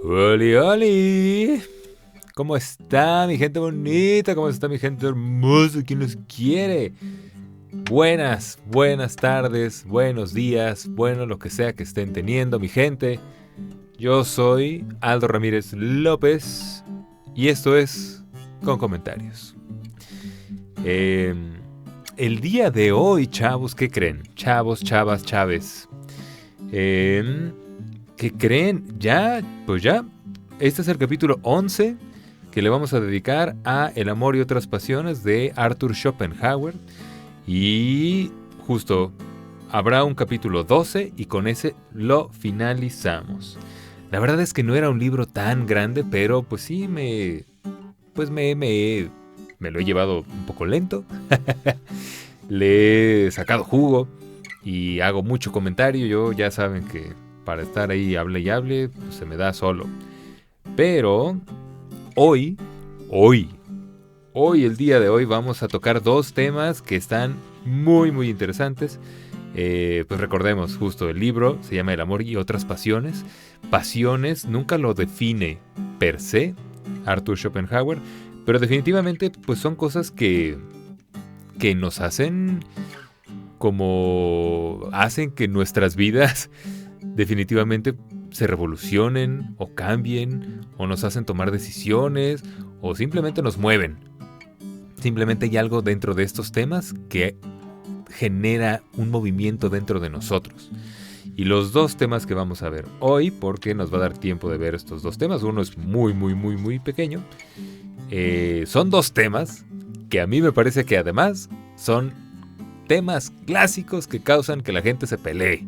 Oli, oli. ¿Cómo está mi gente bonita? ¿Cómo está mi gente hermosa? ¿Quién los quiere? Buenas tardes, buenos días, bueno, lo que sea que estén teniendo mi gente. Yo soy Aldo Ramírez López y esto es Con Comentarios. El día de hoy, chavos, ¿qué creen? Chavos, chavas, chaves. ¿Qué creen? Pues ya, este es el capítulo 11 que le vamos a dedicar a El amor y otras pasiones de Arthur Schopenhauer. Y justo habrá un capítulo 12 y con ese lo finalizamos. La verdad es que no era un libro tan grande, pero pues sí me lo he llevado un poco lento. Le he sacado jugo y hago mucho comentario. Yo ya saben que para estar ahí hable y hable, pues se me da solo. Pero hoy, el día de hoy vamos a tocar dos temas que están muy interesantes. Pues recordemos, justo el libro se llama El amor y otras pasiones. Pasiones nunca lo define per se Arthur Schopenhauer, pero definitivamente pues son cosas que nos hacen que nuestras vidas definitivamente se revolucionen o cambien o nos hacen tomar decisiones o simplemente nos mueven. Simplemente hay algo dentro de estos temas que genera un movimiento dentro de nosotros. Y los dos temas que vamos a ver hoy, porque nos va a dar tiempo de ver estos dos temas, uno es muy pequeño, son dos temas que a mí me parece que además son temas clásicos que causan que la gente se pelee.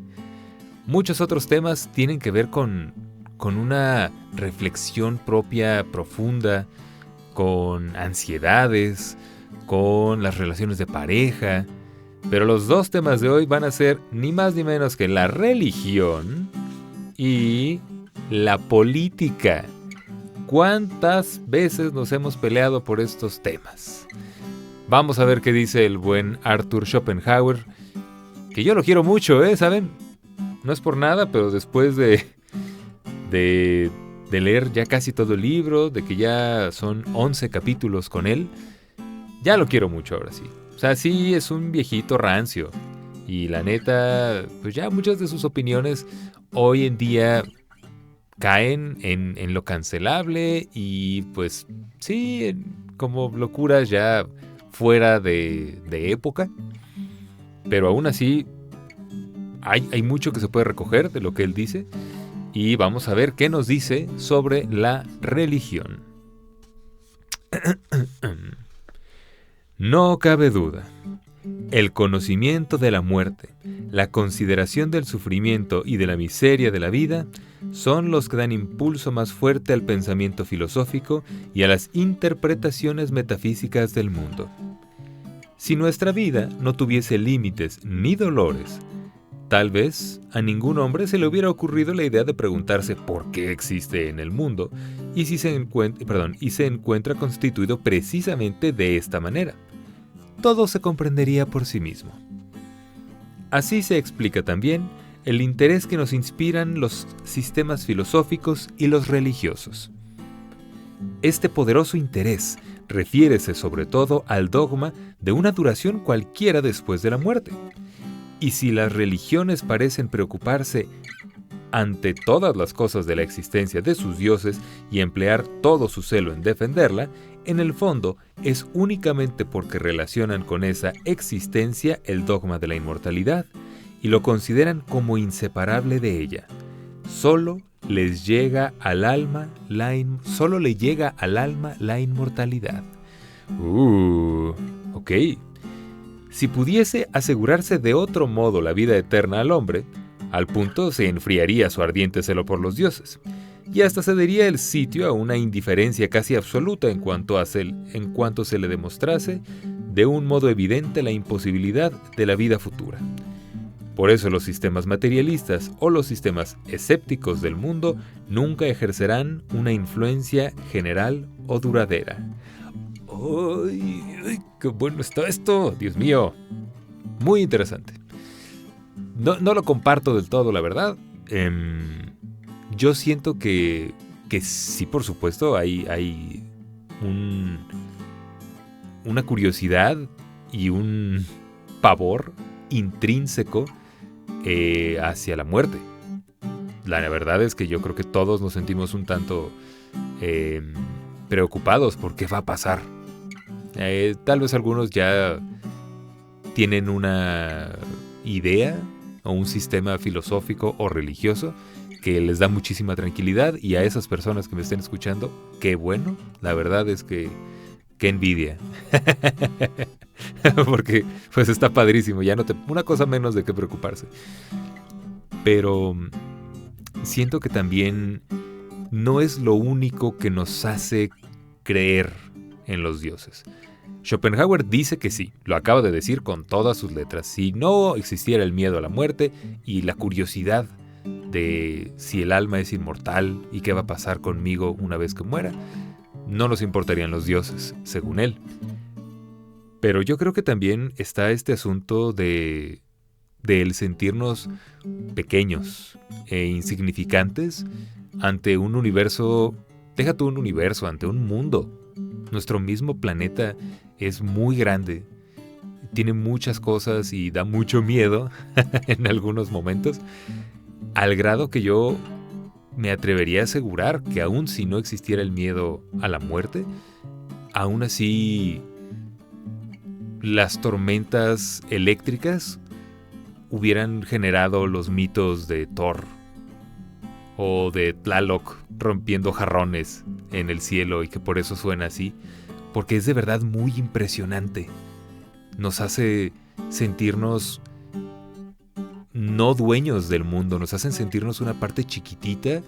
Muchos otros temas tienen que ver con una reflexión propia profunda, con ansiedades, con las relaciones de pareja. Pero los dos temas de hoy van a ser ni más ni menos que la religión y la política. ¿Cuántas veces nos hemos peleado por estos temas? Vamos a ver qué dice el buen Arthur Schopenhauer, que yo lo quiero mucho, ¿saben? No es por nada, pero después de leer ya casi todo el libro, de que ya son 11 capítulos con él, ya lo quiero mucho ahora sí. O sea, sí es un viejito rancio. Y la neta, pues ya muchas de sus opiniones hoy en día caen en lo cancelable y pues sí, como locuras ya fuera de época. Pero aún así hay mucho que se puede recoger de lo que él dice. Y vamos a ver qué nos dice sobre la religión. No cabe duda. El conocimiento de la muerte, la consideración del sufrimiento y de la miseria de la vida son los que dan impulso más fuerte al pensamiento filosófico y a las interpretaciones metafísicas del mundo. Si nuestra vida no tuviese límites ni dolores, tal vez a ningún hombre se le hubiera ocurrido la idea de preguntarse por qué existe en el mundo y si se encuentra constituido precisamente de esta manera. Todo se comprendería por sí mismo. Así se explica también el interés que nos inspiran los sistemas filosóficos y los religiosos. Este poderoso interés refiérese sobre todo al dogma de una duración cualquiera después de la muerte. Y si las religiones parecen preocuparse ante todas las cosas de la existencia de sus dioses y emplear todo su celo en defenderla, en el fondo es únicamente porque relacionan con esa existencia el dogma de la inmortalidad y lo consideran como inseparable de ella. Solo le llega al alma la inmortalidad. Ok. Si pudiese asegurarse de otro modo la vida eterna al hombre, al punto se enfriaría su ardiente celo por los dioses, y hasta cedería el sitio a una indiferencia casi absoluta en cuanto se le demostrase de un modo evidente la imposibilidad de la vida futura. Por eso los sistemas materialistas o los sistemas escépticos del mundo nunca ejercerán una influencia general o duradera. ¡Ay, qué bueno está esto! ¡Dios mío! Muy interesante. No lo comparto del todo, la verdad. Yo siento que que sí, por supuesto, hay una curiosidad y un pavor intrínseco hacia la muerte. La verdad es que yo creo que todos nos sentimos un tanto preocupados por qué va a pasar. Tal vez algunos ya tienen una idea o un sistema filosófico o religioso que les da muchísima tranquilidad, y a esas personas que me estén escuchando, qué bueno. La verdad es que qué envidia. Porque pues está padrísimo, ya una cosa menos de qué preocuparse. Pero siento que también no es lo único que nos hace creer en los dioses. Schopenhauer dice que sí, lo acaba de decir con todas sus letras. Si no existiera el miedo a la muerte y la curiosidad de si el alma es inmortal y qué va a pasar conmigo una vez que muera, no nos importarían los dioses, según él. Pero yo creo que también está este asunto de el sentirnos pequeños e insignificantes ante un universo, deja tú un universo, ante un mundo. Nuestro mismo planeta es muy grande, tiene muchas cosas y da mucho miedo en algunos momentos, al grado que yo me atrevería a asegurar que aun si no existiera el miedo a la muerte, aún así las tormentas eléctricas hubieran generado los mitos de Thor o de Tlaloc rompiendo jarrones en el cielo, y que por eso suena así, porque es de verdad muy impresionante. Nos hace sentirnos no dueños del mundo, nos hacen sentirnos una parte chiquitita,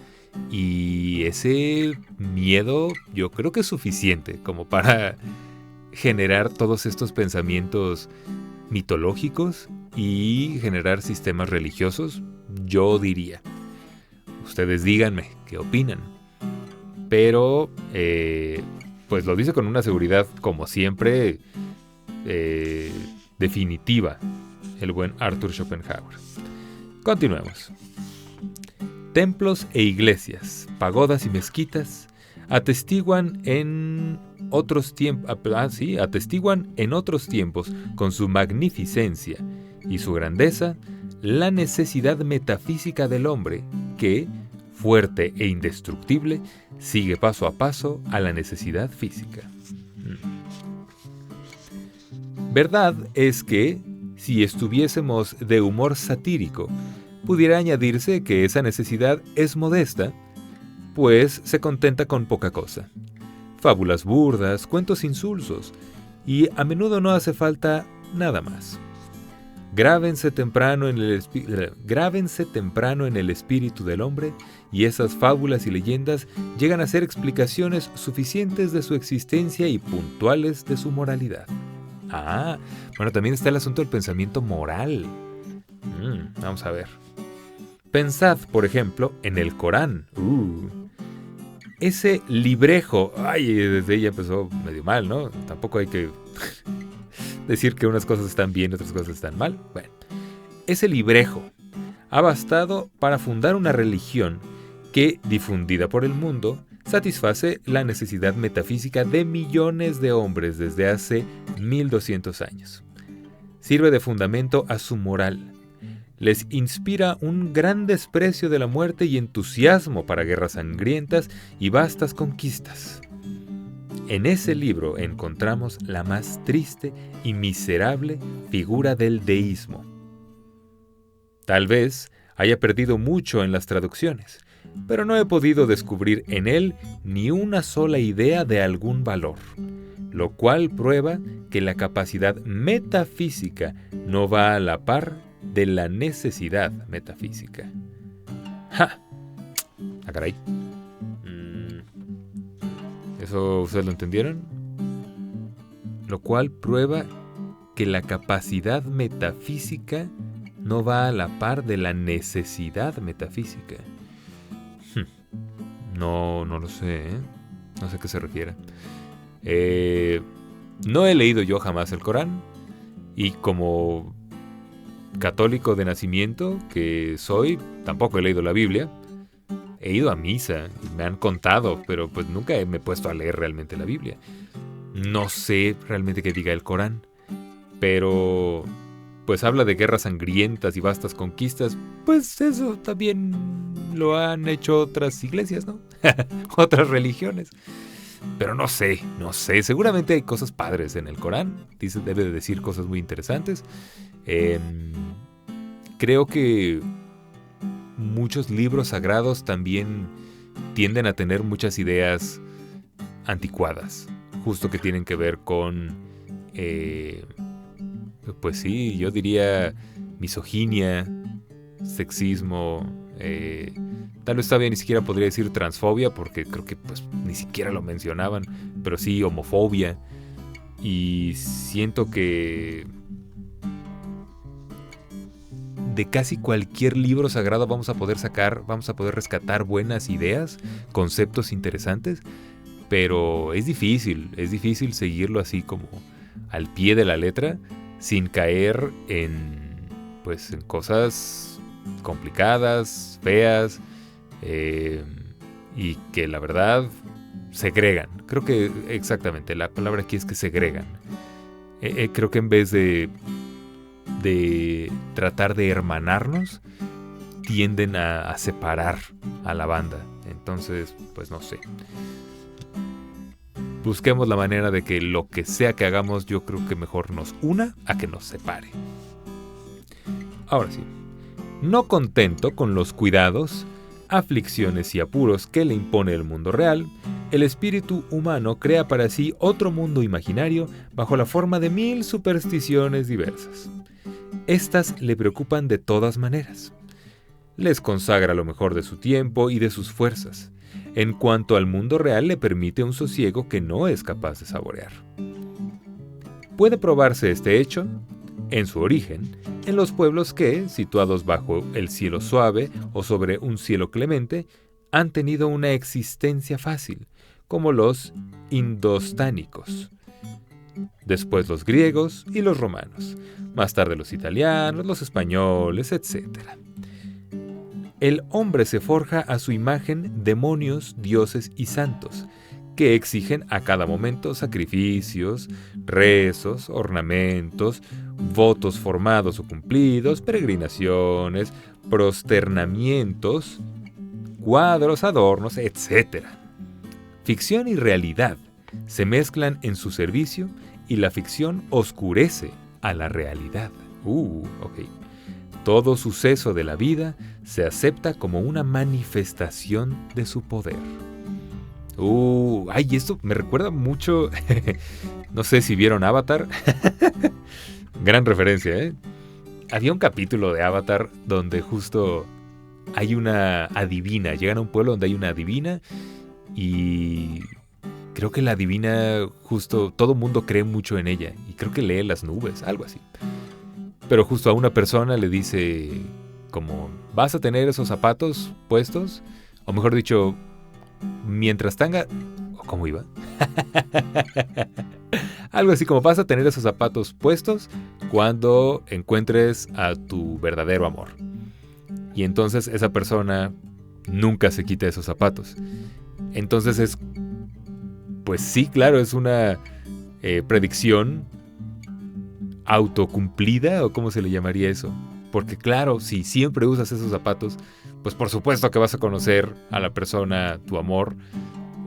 y ese miedo yo creo que es suficiente como para generar todos estos pensamientos mitológicos y generar sistemas religiosos, yo diría. Ustedes díganme qué opinan. Pero, pues lo dice con una seguridad, como siempre, definitiva, el buen Arthur Schopenhauer. Continuemos. Templos e iglesias, pagodas y mezquitas atestiguan en otros tiempos con su magnificencia y su grandeza la necesidad metafísica del hombre que, fuerte e indestructible, sigue paso a paso a la necesidad física. Verdad es que, si estuviésemos de humor satírico, pudiera añadirse que esa necesidad es modesta, pues se contenta con poca cosa. Fábulas burdas, cuentos insulsos, y a menudo no hace falta nada más. Grábense temprano en el espíritu del hombre, y esas fábulas y leyendas llegan a ser explicaciones suficientes de su existencia y puntuales de su moralidad. Bueno, también está el asunto del pensamiento moral. Vamos a ver. Pensad, por ejemplo, en el Corán. Ese librejo. Desde ella empezó medio mal, ¿no? Tampoco hay que decir que unas cosas están bien y otras cosas están mal. Bueno, ese librejo ha bastado para fundar una religión que, difundida por el mundo, satisface la necesidad metafísica de millones de hombres desde hace 1200 años. Sirve de fundamento a su moral. Les inspira un gran desprecio de la muerte y entusiasmo para guerras sangrientas y vastas conquistas. En ese libro encontramos la más triste y miserable figura del deísmo. Tal vez haya perdido mucho en las traducciones, pero no he podido descubrir en él ni una sola idea de algún valor, lo cual prueba que la capacidad metafísica no va a la par de la necesidad metafísica. Caray. ¿Eso ustedes lo entendieron? Lo cual prueba que la capacidad metafísica no va a la par de la necesidad metafísica. No lo sé, ¿eh? No sé a qué se refiere. No he leído yo jamás el Corán, y como católico de nacimiento que soy, tampoco he leído la Biblia. he ido a misa, me han contado, pero pues nunca me he puesto a leer realmente la Biblia. No sé realmente qué diga el Corán, pero pues habla de guerras sangrientas y vastas conquistas. Pues eso también lo han hecho otras iglesias, ¿no? Otras religiones. Pero no sé, seguramente hay cosas padres en el Corán. Debe de decir cosas muy interesantes. Creo que muchos libros sagrados también tienden a tener muchas ideas anticuadas, justo que tienen que ver con, pues sí, yo diría misoginia, sexismo, tal vez todavía ni siquiera podría decir transfobia, porque creo que pues ni siquiera lo mencionaban, pero sí homofobia. Y siento que de casi cualquier libro sagrado vamos a poder rescatar buenas ideas, conceptos interesantes, pero es difícil seguirlo así como al pie de la letra, sin caer en cosas complicadas, feas, y que la verdad segregan. Creo que exactamente la palabra aquí es que segregan. Creo que en vez de tratar de hermanarnos, tienden a separar a la banda. Entonces, pues no sé. Busquemos la manera de que lo que sea que hagamos, yo creo que mejor nos una a que nos separe. Ahora sí. No contento con los cuidados, aflicciones y apuros que le impone el mundo real, el espíritu humano crea para sí otro mundo imaginario bajo la forma de 1000 supersticiones diversas. Estas le preocupan de todas maneras. Les consagra lo mejor de su tiempo y de sus fuerzas. En cuanto al mundo real, le permite un sosiego que no es capaz de saborear. Puede probarse este hecho, en su origen, en los pueblos que, situados bajo el cielo suave o sobre un cielo clemente, han tenido una existencia fácil, como los indostánicos. Después los griegos y los romanos, más tarde los italianos, los españoles, etc. El hombre se forja a su imagen demonios, dioses y santos, que exigen a cada momento sacrificios, rezos, ornamentos, votos formados o cumplidos, peregrinaciones, prosternamientos, cuadros, adornos, etc. Ficción y realidad se mezclan en su servicio y la ficción oscurece a la realidad. Ok. Todo suceso de la vida se acepta como una manifestación de su poder. Esto me recuerda mucho. No sé si vieron Avatar. Gran referencia, ¿eh? Había un capítulo de Avatar donde justo hay una adivina. Llegan a un pueblo donde hay una adivina y creo que la adivina justo todo mundo cree mucho en ella y creo que lee las nubes, algo así. Pero justo a una persona le dice como, ¿vas a tener esos zapatos puestos? O mejor dicho, mientras tenga... ¿Cómo iba? Algo así como, vas a tener esos zapatos puestos cuando encuentres a tu verdadero amor. Y entonces esa persona nunca se quita esos zapatos. Entonces es... Pues sí, claro, es una predicción autocumplida, o cómo se le llamaría eso. Porque claro, si siempre usas esos zapatos, pues por supuesto que vas a conocer a la persona, tu amor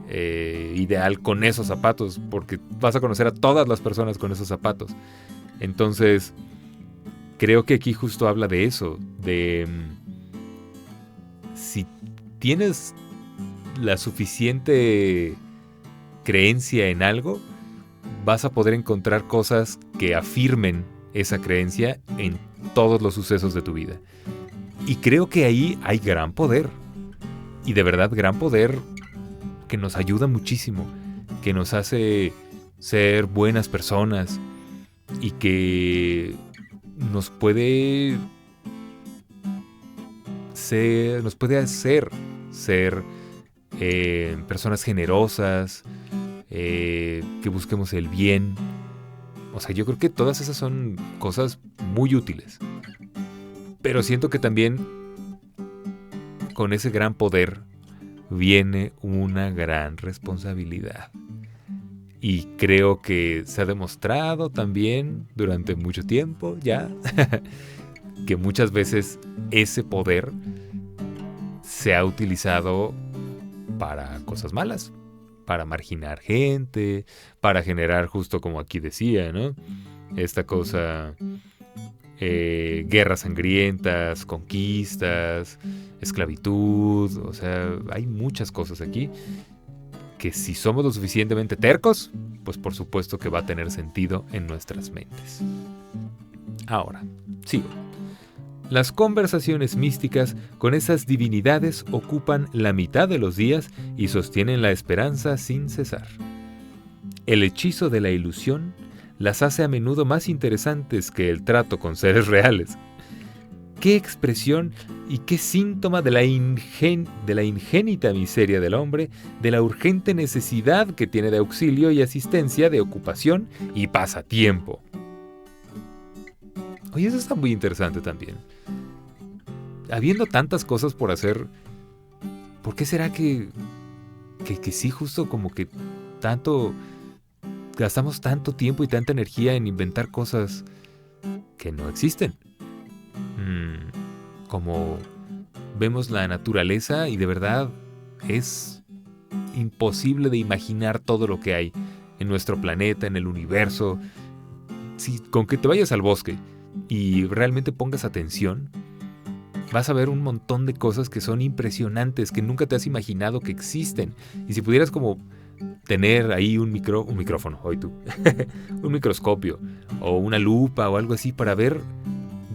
ideal con esos zapatos, porque vas a conocer a todas las personas con esos zapatos. Entonces, creo que aquí justo habla de eso, de si tienes la suficiente creencia en algo, vas a poder encontrar cosas que afirmen esa creencia en todos los sucesos de tu vida. Y creo que ahí hay gran poder. Y de verdad gran poder que nos ayuda muchísimo, que nos hace ser buenas personas y que nos puede hacer ser personas generosas, que busquemos el bien. O sea, yo creo que todas esas son cosas muy útiles. Pero siento que también con ese gran poder viene una gran responsabilidad. Y creo que se ha demostrado también durante mucho tiempo ya que muchas veces ese poder se ha utilizado para cosas malas, para marginar gente, para generar, justo como aquí decía, ¿no? Esta cosa, guerras sangrientas, conquistas, esclavitud, o sea, hay muchas cosas aquí que si somos lo suficientemente tercos, pues por supuesto que va a tener sentido en nuestras mentes. Ahora, sigo. Las conversaciones místicas con esas divinidades ocupan la mitad de los días y sostienen la esperanza sin cesar. El hechizo de la ilusión las hace a menudo más interesantes que el trato con seres reales. ¿Qué expresión y qué síntoma de la ingénita miseria del hombre, de la urgente necesidad que tiene de auxilio y asistencia, de ocupación y pasatiempo? Oye, eso está muy interesante también. Habiendo tantas cosas por hacer, ¿por qué será que sí, justo como que gastamos tanto tiempo y tanta energía en inventar cosas que no existen? Como vemos la naturaleza y de verdad es imposible de imaginar todo lo que hay en nuestro planeta, en el universo. Si con que te vayas al bosque y realmente pongas atención, vas a ver un montón de cosas que son impresionantes, que nunca te has imaginado que existen. Y si pudieras como tener ahí un micrófono, hoy tú, un microscopio o una lupa o algo así para ver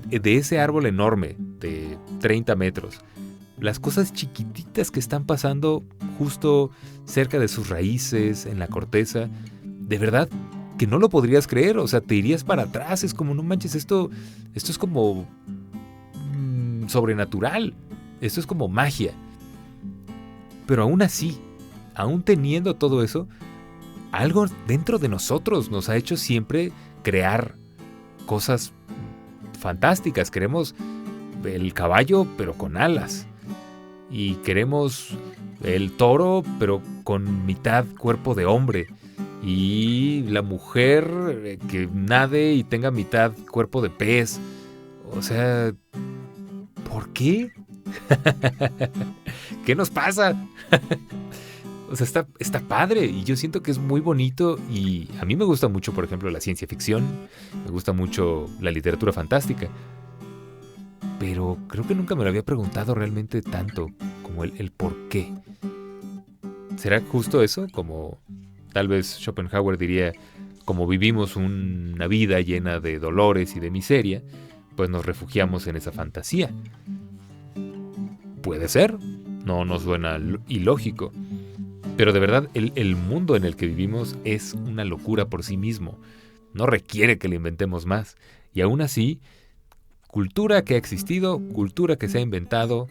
de ese árbol enorme de 30 metros, las cosas chiquititas que están pasando justo cerca de sus raíces, en la corteza, de verdad que no lo podrías creer, o sea, te irías para atrás, es como, no manches, esto es como sobrenatural, esto es como magia. Pero aún así, aún teniendo todo eso, algo dentro de nosotros nos ha hecho siempre crear cosas fantásticas. Queremos el caballo, pero con alas. Y queremos el toro, pero con mitad cuerpo de hombre. Y la mujer que nade y tenga mitad cuerpo de pez. O sea, ¿por qué? ¿Qué nos pasa? O sea, está padre y yo siento que es muy bonito y a mí me gusta mucho, por ejemplo, la ciencia ficción, me gusta mucho la literatura fantástica, pero creo que nunca me lo había preguntado realmente tanto como el por qué. ¿Será justo eso? Como tal vez Schopenhauer diría, como vivimos una vida llena de dolores y de miseria, pues nos refugiamos en esa fantasía. Puede ser, no nos suena ilógico. Pero de verdad, el mundo en el que vivimos es una locura por sí mismo. No requiere que le inventemos más. Y aún así, cultura que ha existido, cultura que se ha inventado,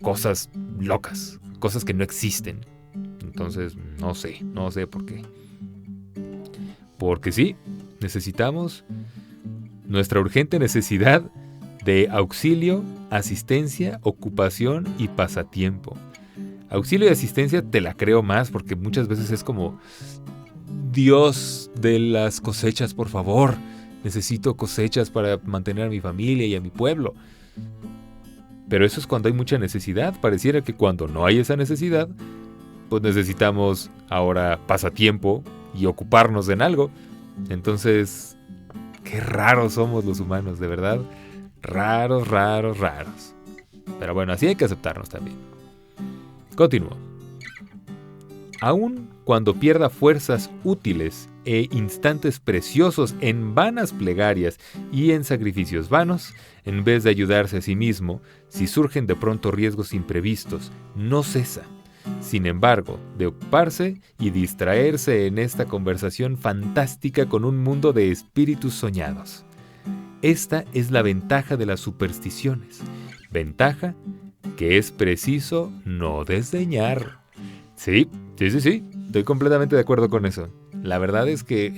cosas locas, cosas que no existen. Entonces, no sé por qué. Porque sí, necesitamos nuestra urgente necesidad de auxilio, asistencia, ocupación y pasatiempo. Auxilio y asistencia te la creo más porque muchas veces es como, Dios de las cosechas, por favor, necesito cosechas para mantener a mi familia y a mi pueblo. Pero eso es cuando hay mucha necesidad. Pareciera que cuando no hay esa necesidad, pues necesitamos ahora pasatiempo y ocuparnos en algo. Entonces, qué raros somos los humanos, de verdad. Raros. Pero bueno, así hay que aceptarnos también. Continúo. Aun cuando pierda fuerzas útiles e instantes preciosos en vanas plegarias y en sacrificios vanos, en vez de ayudarse a sí mismo, si surgen de pronto riesgos imprevistos, no cesa, sin embargo, de ocuparse y distraerse en esta conversación fantástica con un mundo de espíritus soñados. Esta es la ventaja de las supersticiones, ventaja que es preciso no desdeñar. Sí, estoy completamente de acuerdo con eso. La verdad es que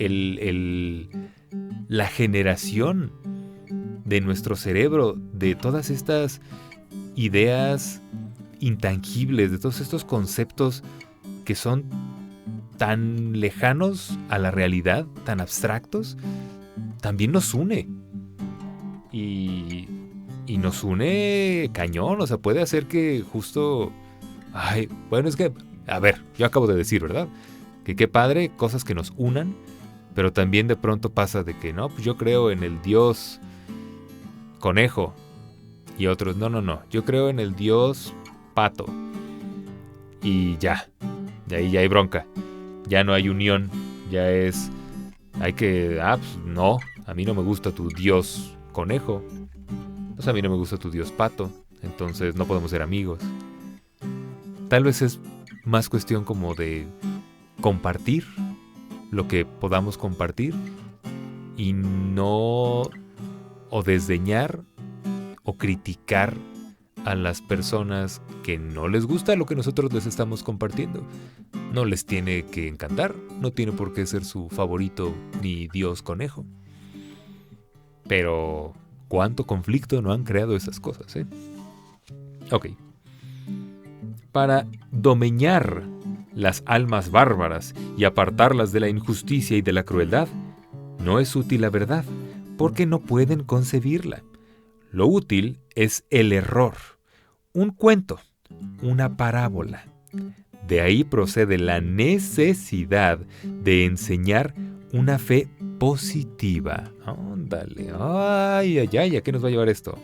la generación de nuestro cerebro de todas estas ideas intangibles, de todos estos conceptos que son tan lejanos a la realidad, tan abstractos, también nos une. Y nos une cañón, o sea, puede hacer que justo... Ay, bueno, es que, a ver, yo acabo de decir, ¿verdad? Que qué padre, cosas que nos unan, pero también de pronto pasa de que, no, pues yo creo en el Dios conejo, y otros, no, yo creo en el Dios pato, y ya, de ahí ya hay bronca, ya no hay unión, ya es, hay que, pues no, a mí no me gusta tu Dios conejo, pues a mí no me gusta tu Dios pato, entonces no podemos ser amigos. Tal vez es más cuestión como de compartir lo que podamos compartir y no o desdeñar o criticar a las personas que no les gusta lo que nosotros les estamos compartiendo. No les tiene que encantar, no tiene por qué ser su favorito ni Dios conejo. Pero ¿cuánto conflicto no han creado esas cosas, eh? Ok. Para domeñar las almas bárbaras y apartarlas de la injusticia y de la crueldad, no es útil la verdad, porque no pueden concebirla. Lo útil es el error, un cuento, una parábola. De ahí procede la necesidad de enseñar una fe positiva. Ándale, ay, ¿a qué nos va a llevar esto?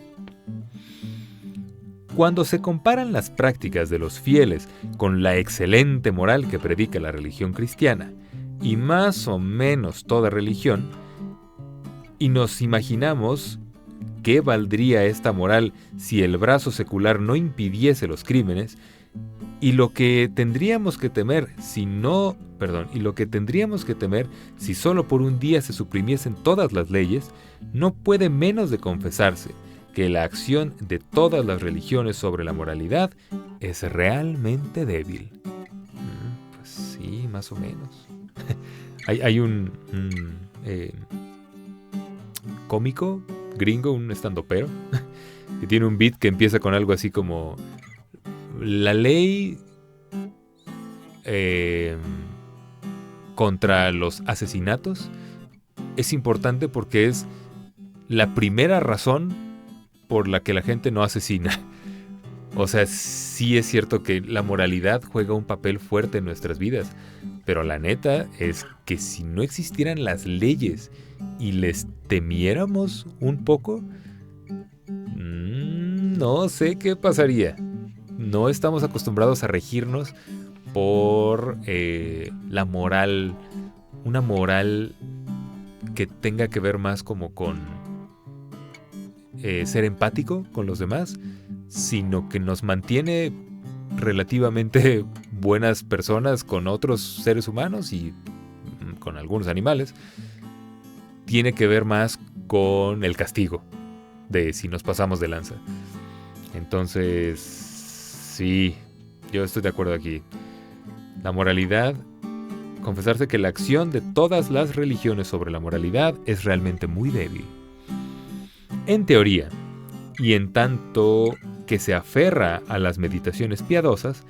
Cuando se comparan las prácticas de los fieles con la excelente moral que predica la religión cristiana, y más o menos toda religión, y nos imaginamos qué valdría esta moral si el brazo secular no impidiese los crímenes, y lo que tendríamos que temer si solo por un día se suprimiesen todas las leyes, no puede menos de confesarse que la acción de todas las religiones sobre la moralidad es realmente débil. Pues sí, más o menos. Hay un cómico gringo, un estandopero, que tiene un beat que empieza con algo así como: la ley contra los asesinatos es importante porque es la primera razón por la que la gente no asesina. O sea, sí es cierto que la moralidad juega un papel fuerte en nuestras vidas, pero la neta es que si no existieran las leyes y les temiéramos un poco, no sé qué pasaría. No estamos acostumbrados a regirnos por la moral, una moral que tenga que ver más como con ser empático con los demás, sino que nos mantiene relativamente buenas personas con otros seres humanos y con algunos animales. Tiene que ver más con el castigo de si nos pasamos de lanza. Entonces, sí, yo estoy de acuerdo aquí. La moralidad, confesarse que la acción de todas las religiones sobre la moralidad es realmente muy débil. En teoría, y en tanto que se aferra a las meditaciones piadosas,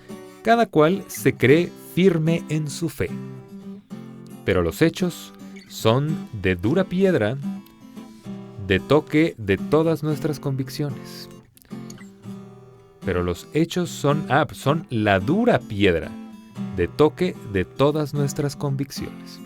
cada cual se cree firme en su fe. Pero los hechos son de dura piedra, de toque de todas nuestras convicciones. Pero los hechos son la dura piedra, de toque de todas nuestras convicciones.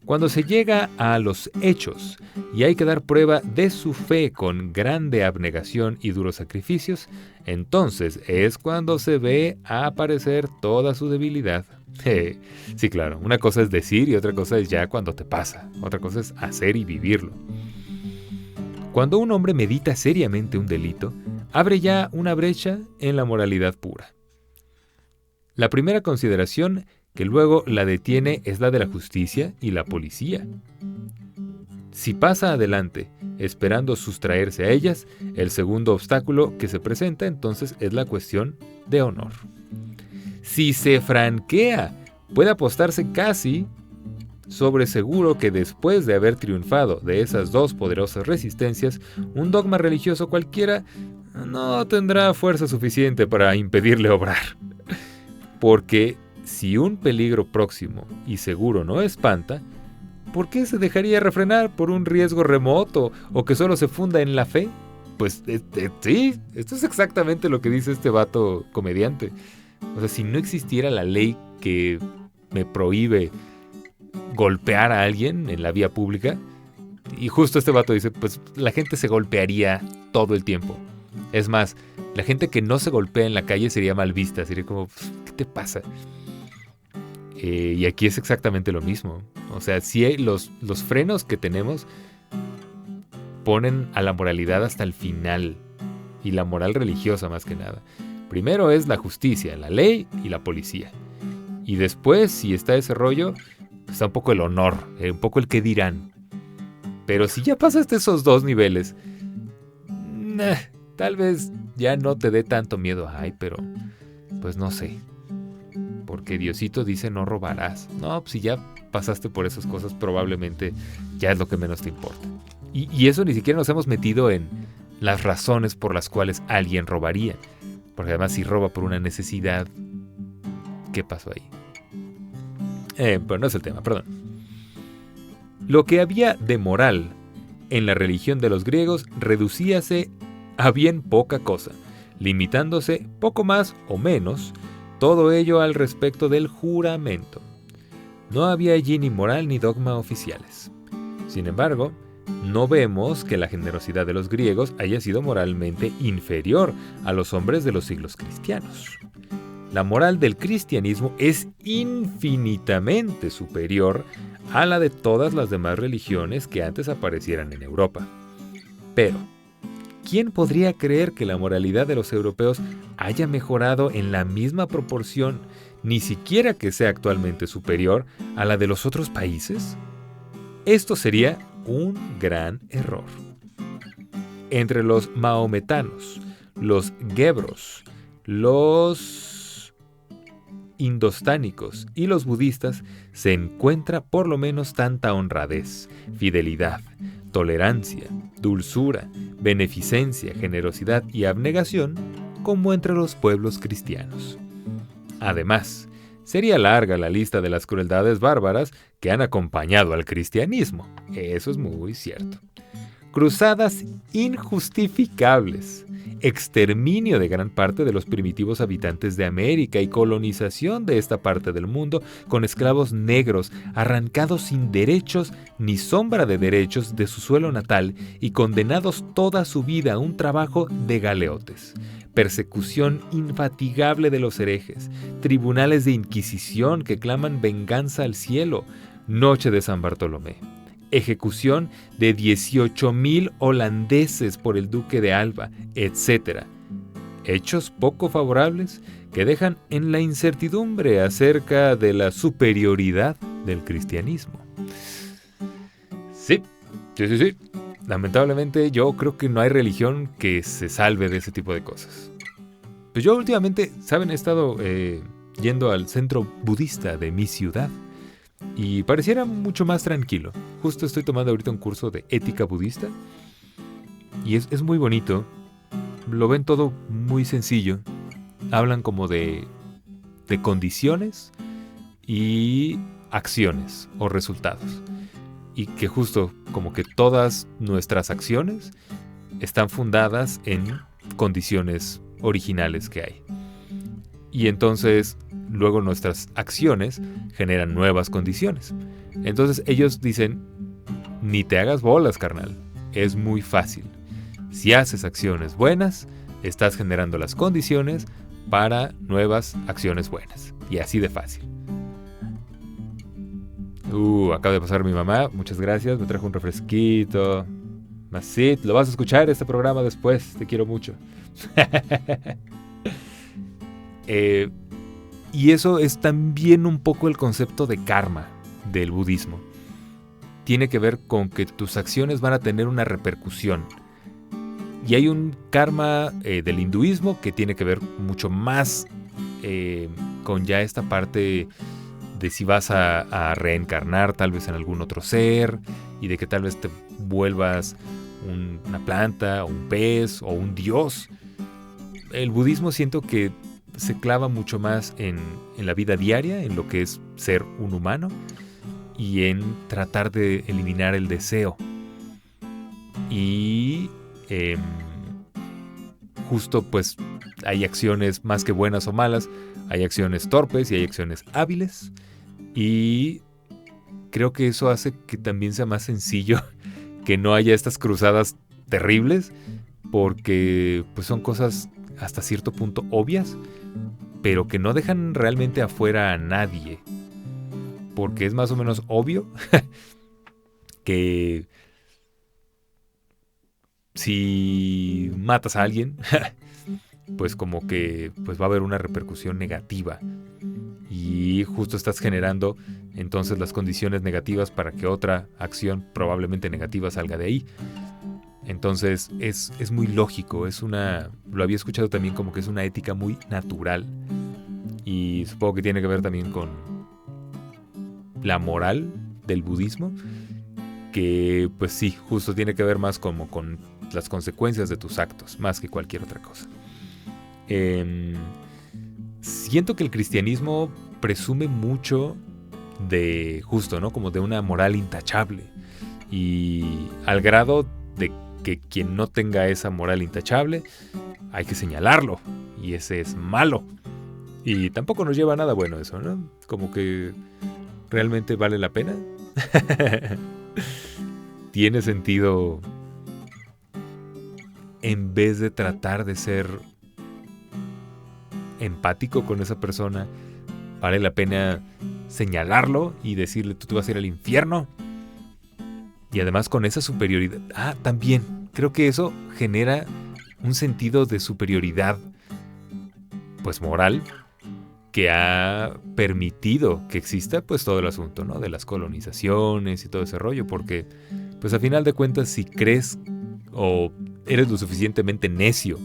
Cuando se llega a los hechos y hay que dar prueba de su fe con grande abnegación y duros sacrificios, entonces es cuando se ve aparecer toda su debilidad. Sí, claro, una cosa es decir y otra cosa es ya cuando te pasa, otra cosa es hacer y vivirlo. Cuando un hombre medita seriamente un delito, abre ya una brecha en la moralidad pura. La primera consideración que luego la detiene es la de la justicia y la policía. Si pasa adelante, esperando sustraerse a ellas, el segundo obstáculo que se presenta entonces es la cuestión de honor. Si se franquea, puede apostarse casi sobre seguro que después de haber triunfado de esas dos poderosas resistencias, un dogma religioso cualquiera no tendrá fuerza suficiente para impedirle obrar. Porque si un peligro próximo y seguro no espanta, ¿por qué se dejaría refrenar por un riesgo remoto o que solo se funda en la fe? Pues sí, esto es exactamente lo que dice este vato comediante. O sea, si no existiera la ley que me prohíbe golpear a alguien en la vía pública, y justo este vato dice, pues la gente se golpearía todo el tiempo. Es más, la gente que no se golpea en la calle sería mal vista, sería como, ¿qué te pasa? Y aquí es exactamente lo mismo. O sea, sí, los frenos que tenemos ponen a la moralidad hasta el final, y la moral religiosa más que nada. Primero es la justicia, la ley y la policía. Y después, si está ese rollo, está un poco el honor, un poco el qué dirán. Pero si ya pasaste esos dos niveles, tal vez ya no te dé tanto miedo. Ay, pero pues no sé. Porque Diosito dice no robarás. No, pues si ya pasaste por esas cosas, probablemente ya es lo que menos te importa. Y eso ni siquiera nos hemos metido en las razones por las cuales alguien robaría. Porque además si roba por una necesidad, ¿qué pasó ahí? Pero no es el tema, perdón. Lo que había de moral en la religión de los griegos reducíase a bien poca cosa, limitándose poco más o menos todo ello al respecto del juramento. No había allí ni moral ni dogma oficiales. Sin embargo, no vemos que la generosidad de los griegos haya sido moralmente inferior a los hombres de los siglos cristianos. La moral del cristianismo es infinitamente superior a la de todas las demás religiones que antes aparecieran en Europa. Pero, ¿quién podría creer que la moralidad de los europeos haya mejorado en la misma proporción, ni siquiera que sea actualmente superior a la de los otros países? Esto sería un gran error. Entre los mahometanos, los gebros, los indostánicos y los budistas se encuentra por lo menos tanta honradez, fidelidad, tolerancia, dulzura, beneficencia, generosidad y abnegación como entre los pueblos cristianos. Además, sería larga la lista de las crueldades bárbaras que han acompañado al cristianismo. Eso es muy cierto. Cruzadas injustificables, exterminio de gran parte de los primitivos habitantes de América y colonización de esta parte del mundo con esclavos negros arrancados sin derechos ni sombra de derechos de su suelo natal y condenados toda su vida a un trabajo de galeotes. Persecución infatigable de los herejes, tribunales de inquisición que claman venganza al cielo, noche de San Bartolomé. Ejecución de 18,000 holandeses por el duque de Alba, etc. Hechos poco favorables que dejan en la incertidumbre acerca de la superioridad del cristianismo. Sí. Lamentablemente yo creo que no hay religión que se salve de ese tipo de cosas. Pues yo últimamente, ¿saben? He estado yendo al centro budista de mi ciudad. Y pareciera mucho más tranquilo. Justo estoy tomando ahorita un curso de ética budista. Y es muy bonito. Lo ven todo muy sencillo. Hablan como de condiciones y acciones o resultados. Y que justo como que todas nuestras acciones están fundadas en condiciones originales que hay. Y entonces luego nuestras acciones generan nuevas condiciones. Entonces ellos dicen, ni te hagas bolas, carnal. Es muy fácil. Si haces acciones buenas, estás generando las condiciones para nuevas acciones buenas. Y así de fácil. Acaba de pasar mi mamá. Muchas gracias. Me trajo un refresquito. Masit, lo vas a escuchar este programa después. Te quiero mucho. Y eso es también un poco el concepto de karma del budismo. Tiene que ver con que tus acciones van a tener una repercusión. Y hay un karma del hinduismo que tiene que ver mucho más con ya esta parte de si vas a reencarnar tal vez en algún otro ser y de que tal vez te vuelvas una planta o un pez o un dios. el budismo siento que se clava mucho más en la vida diaria, en lo que es ser un humano y en tratar de eliminar el deseo. Y justo pues hay acciones más que buenas o malas, hay acciones torpes y hay acciones hábiles, y creo que eso hace que también sea más sencillo que no haya estas cruzadas terribles, porque pues son cosas hasta cierto punto obvias, pero que no dejan realmente afuera a nadie, porque es más o menos obvio que si matas a alguien, pues como que pues va a haber una repercusión negativa, y justo estás generando entonces las condiciones negativas para que otra acción probablemente negativa salga de ahí. Entonces es muy lógico, lo había escuchado también como que es una ética muy natural, y supongo que tiene que ver también con la moral del budismo, que pues sí, justo tiene que ver más como con las consecuencias de tus actos, más que cualquier otra cosa. Siento que el cristianismo presume mucho de justo, ¿no? Como de una moral intachable, y al grado de que quien no tenga esa moral intachable hay que señalarlo, y ese es malo, y tampoco nos lleva a nada bueno eso, ¿no? Como que realmente vale la pena. Tiene sentido, en vez de tratar de ser empático con esa persona, vale la pena señalarlo y decirle tú te vas a ir al infierno. Y además con esa superioridad, también creo que eso genera un sentido de superioridad pues moral, que ha permitido que exista pues todo el asunto, ¿no? De las colonizaciones y todo ese rollo, porque pues a final de cuentas, si crees o eres lo suficientemente necio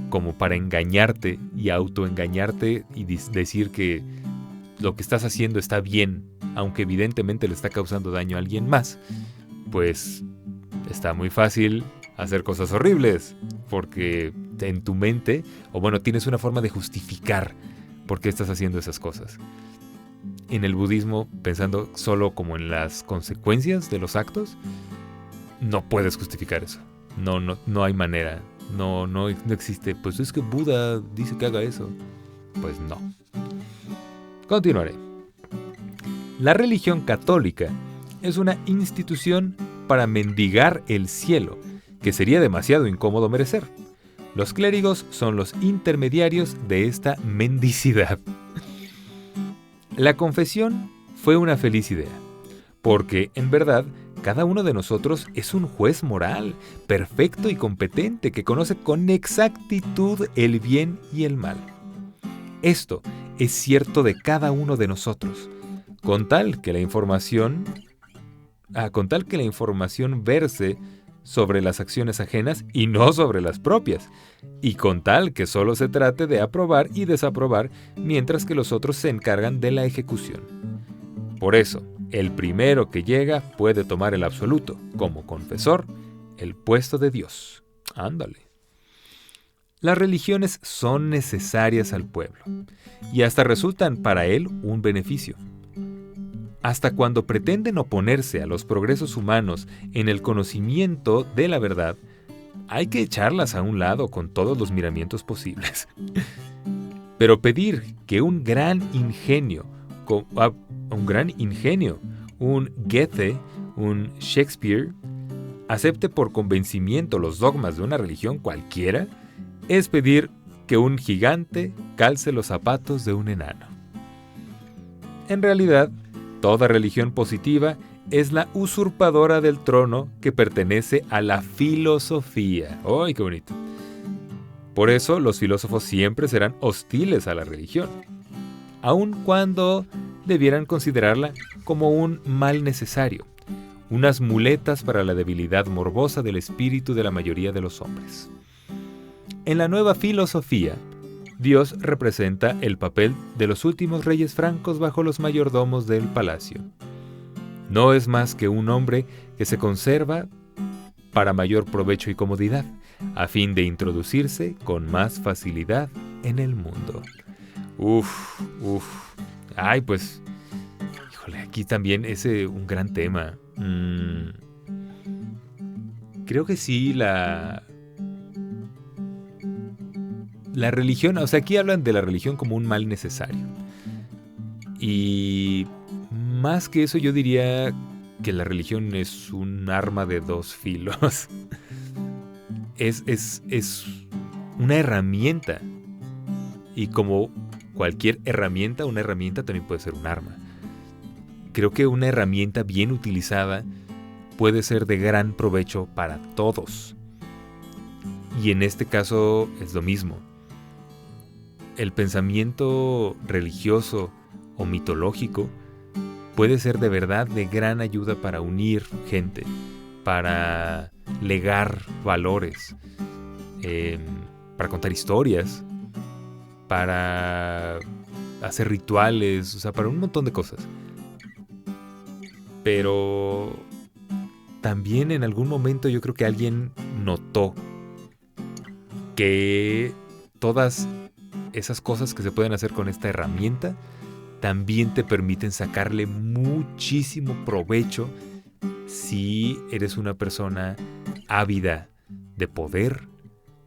como para engañarte y autoengañarte y decir que lo que estás haciendo está bien, aunque evidentemente le está causando daño a alguien más, pues está muy fácil hacer cosas horribles, porque en tu mente, o bueno, tienes una forma de justificar por qué estás haciendo esas cosas. En el budismo, pensando solo como en las consecuencias de los actos, no puedes justificar eso. No hay manera. No existe. Pues es que Buda dice que haga eso. Pues no. Continuaré. La religión católica es una institución para mendigar el cielo, que sería demasiado incómodo merecer. Los clérigos son los intermediarios de esta mendicidad. La confesión fue una feliz idea, porque, en verdad, cada uno de nosotros es un juez moral, perfecto y competente, que conoce con exactitud el bien y el mal. Esto es cierto de cada uno de nosotros, con tal que la información verse sobre las acciones ajenas y no sobre las propias, y con tal que solo se trate de aprobar y desaprobar, mientras que los otros se encargan de la ejecución. Por eso, el primero que llega puede tomar el absoluto, como confesor, el puesto de Dios. Ándale. Las religiones son necesarias al pueblo, y hasta resultan para él un beneficio. Hasta cuando pretenden oponerse a los progresos humanos en el conocimiento de la verdad, hay que echarlas a un lado con todos los miramientos posibles. Pero pedir que un gran ingenio, un Goethe, un Shakespeare, acepte por convencimiento los dogmas de una religión cualquiera, es pedir que un gigante calce los zapatos de un enano. En realidad, toda religión positiva es la usurpadora del trono que pertenece a la filosofía. ¡Ay, qué bonito! Por eso los filósofos siempre serán hostiles a la religión, aun cuando debieran considerarla como un mal necesario, unas muletas para la debilidad morbosa del espíritu de la mayoría de los hombres. En la nueva filosofía, Dios representa el papel de los últimos reyes francos bajo los mayordomos del palacio. No es más que un hombre que se conserva para mayor provecho y comodidad, a fin de introducirse con más facilidad en el mundo. Uf. Ay, pues, híjole, aquí también es un gran tema. Creo que sí, la religión, o sea, aquí hablan de la religión como un mal necesario. Y más que eso, yo diría que la religión es un arma de dos filos. Es una herramienta. Y como cualquier herramienta, una herramienta también puede ser un arma. Creo que una herramienta bien utilizada puede ser de gran provecho para todos. Y en este caso es lo mismo. El pensamiento religioso o mitológico puede ser de verdad de gran ayuda para unir gente, para legar valores, para contar historias, para hacer rituales, o sea, para un montón de cosas. Pero también en algún momento yo creo que alguien notó que todas esas cosas que se pueden hacer con esta herramienta también te permiten sacarle muchísimo provecho si eres una persona ávida de poder,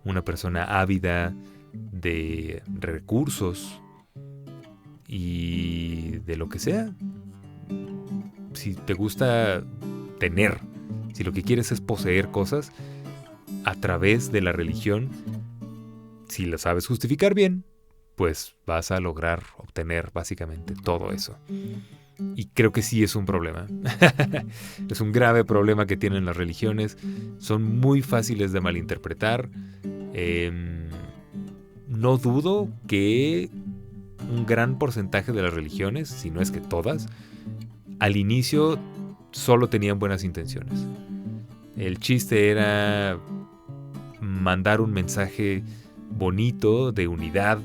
una persona ávida de recursos y de lo que sea. Si te gusta tener, si lo que quieres es poseer cosas, a través de la religión, si lo sabes justificar bien, pues vas a lograr obtener básicamente todo eso. Y creo que sí es un problema. Es un grave problema que tienen las religiones. Son muy fáciles de malinterpretar. No dudo que un gran porcentaje de las religiones, si no es que todas, al inicio solo tenían buenas intenciones. El chiste era mandar un mensaje bonito de unidad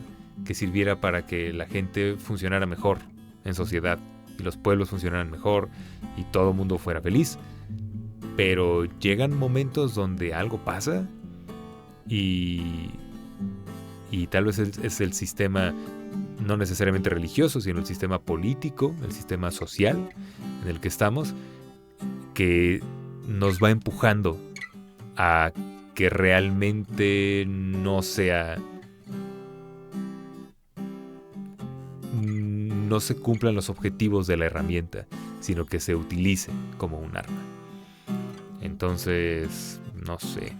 que sirviera para que la gente funcionara mejor en sociedad y los pueblos funcionaran mejor y todo el mundo fuera feliz. Pero llegan momentos donde algo pasa y tal vez es el sistema no necesariamente religioso, sino el sistema político, el sistema social en el que estamos, que nos va empujando a que realmente no se cumplan los objetivos de la herramienta, sino que se utilice como un arma. Entonces, no sé,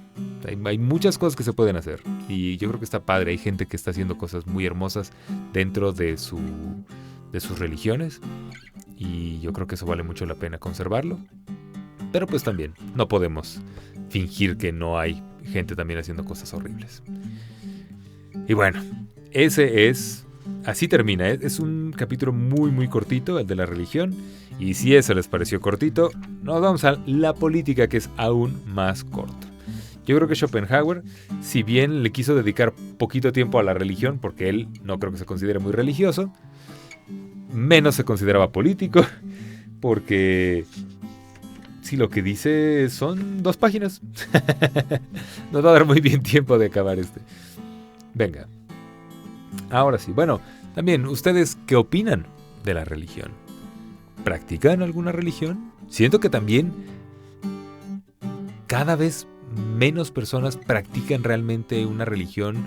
hay muchas cosas que se pueden hacer y yo creo que está padre. Hay gente que está haciendo cosas muy hermosas dentro de sus religiones y yo creo que eso vale mucho la pena conservarlo. Pero pues también no podemos fingir que no hay gente también haciendo cosas horribles. Y bueno, así termina. Es un capítulo muy muy cortito, el de la religión. Y si eso les pareció cortito, nos vamos a la política, que es aún más corto. Yo creo que Schopenhauer, si bien le quiso dedicar poquito tiempo a la religión, porque él no creo que se considere muy religioso, menos se consideraba político, porque si lo que dice son 2 páginas, nos va a dar muy bien tiempo de acabar este. Venga, ahora sí. Bueno, también, ¿ustedes qué opinan de la religión? ¿Practican alguna religión? Siento que también cada vez menos personas practican realmente una religión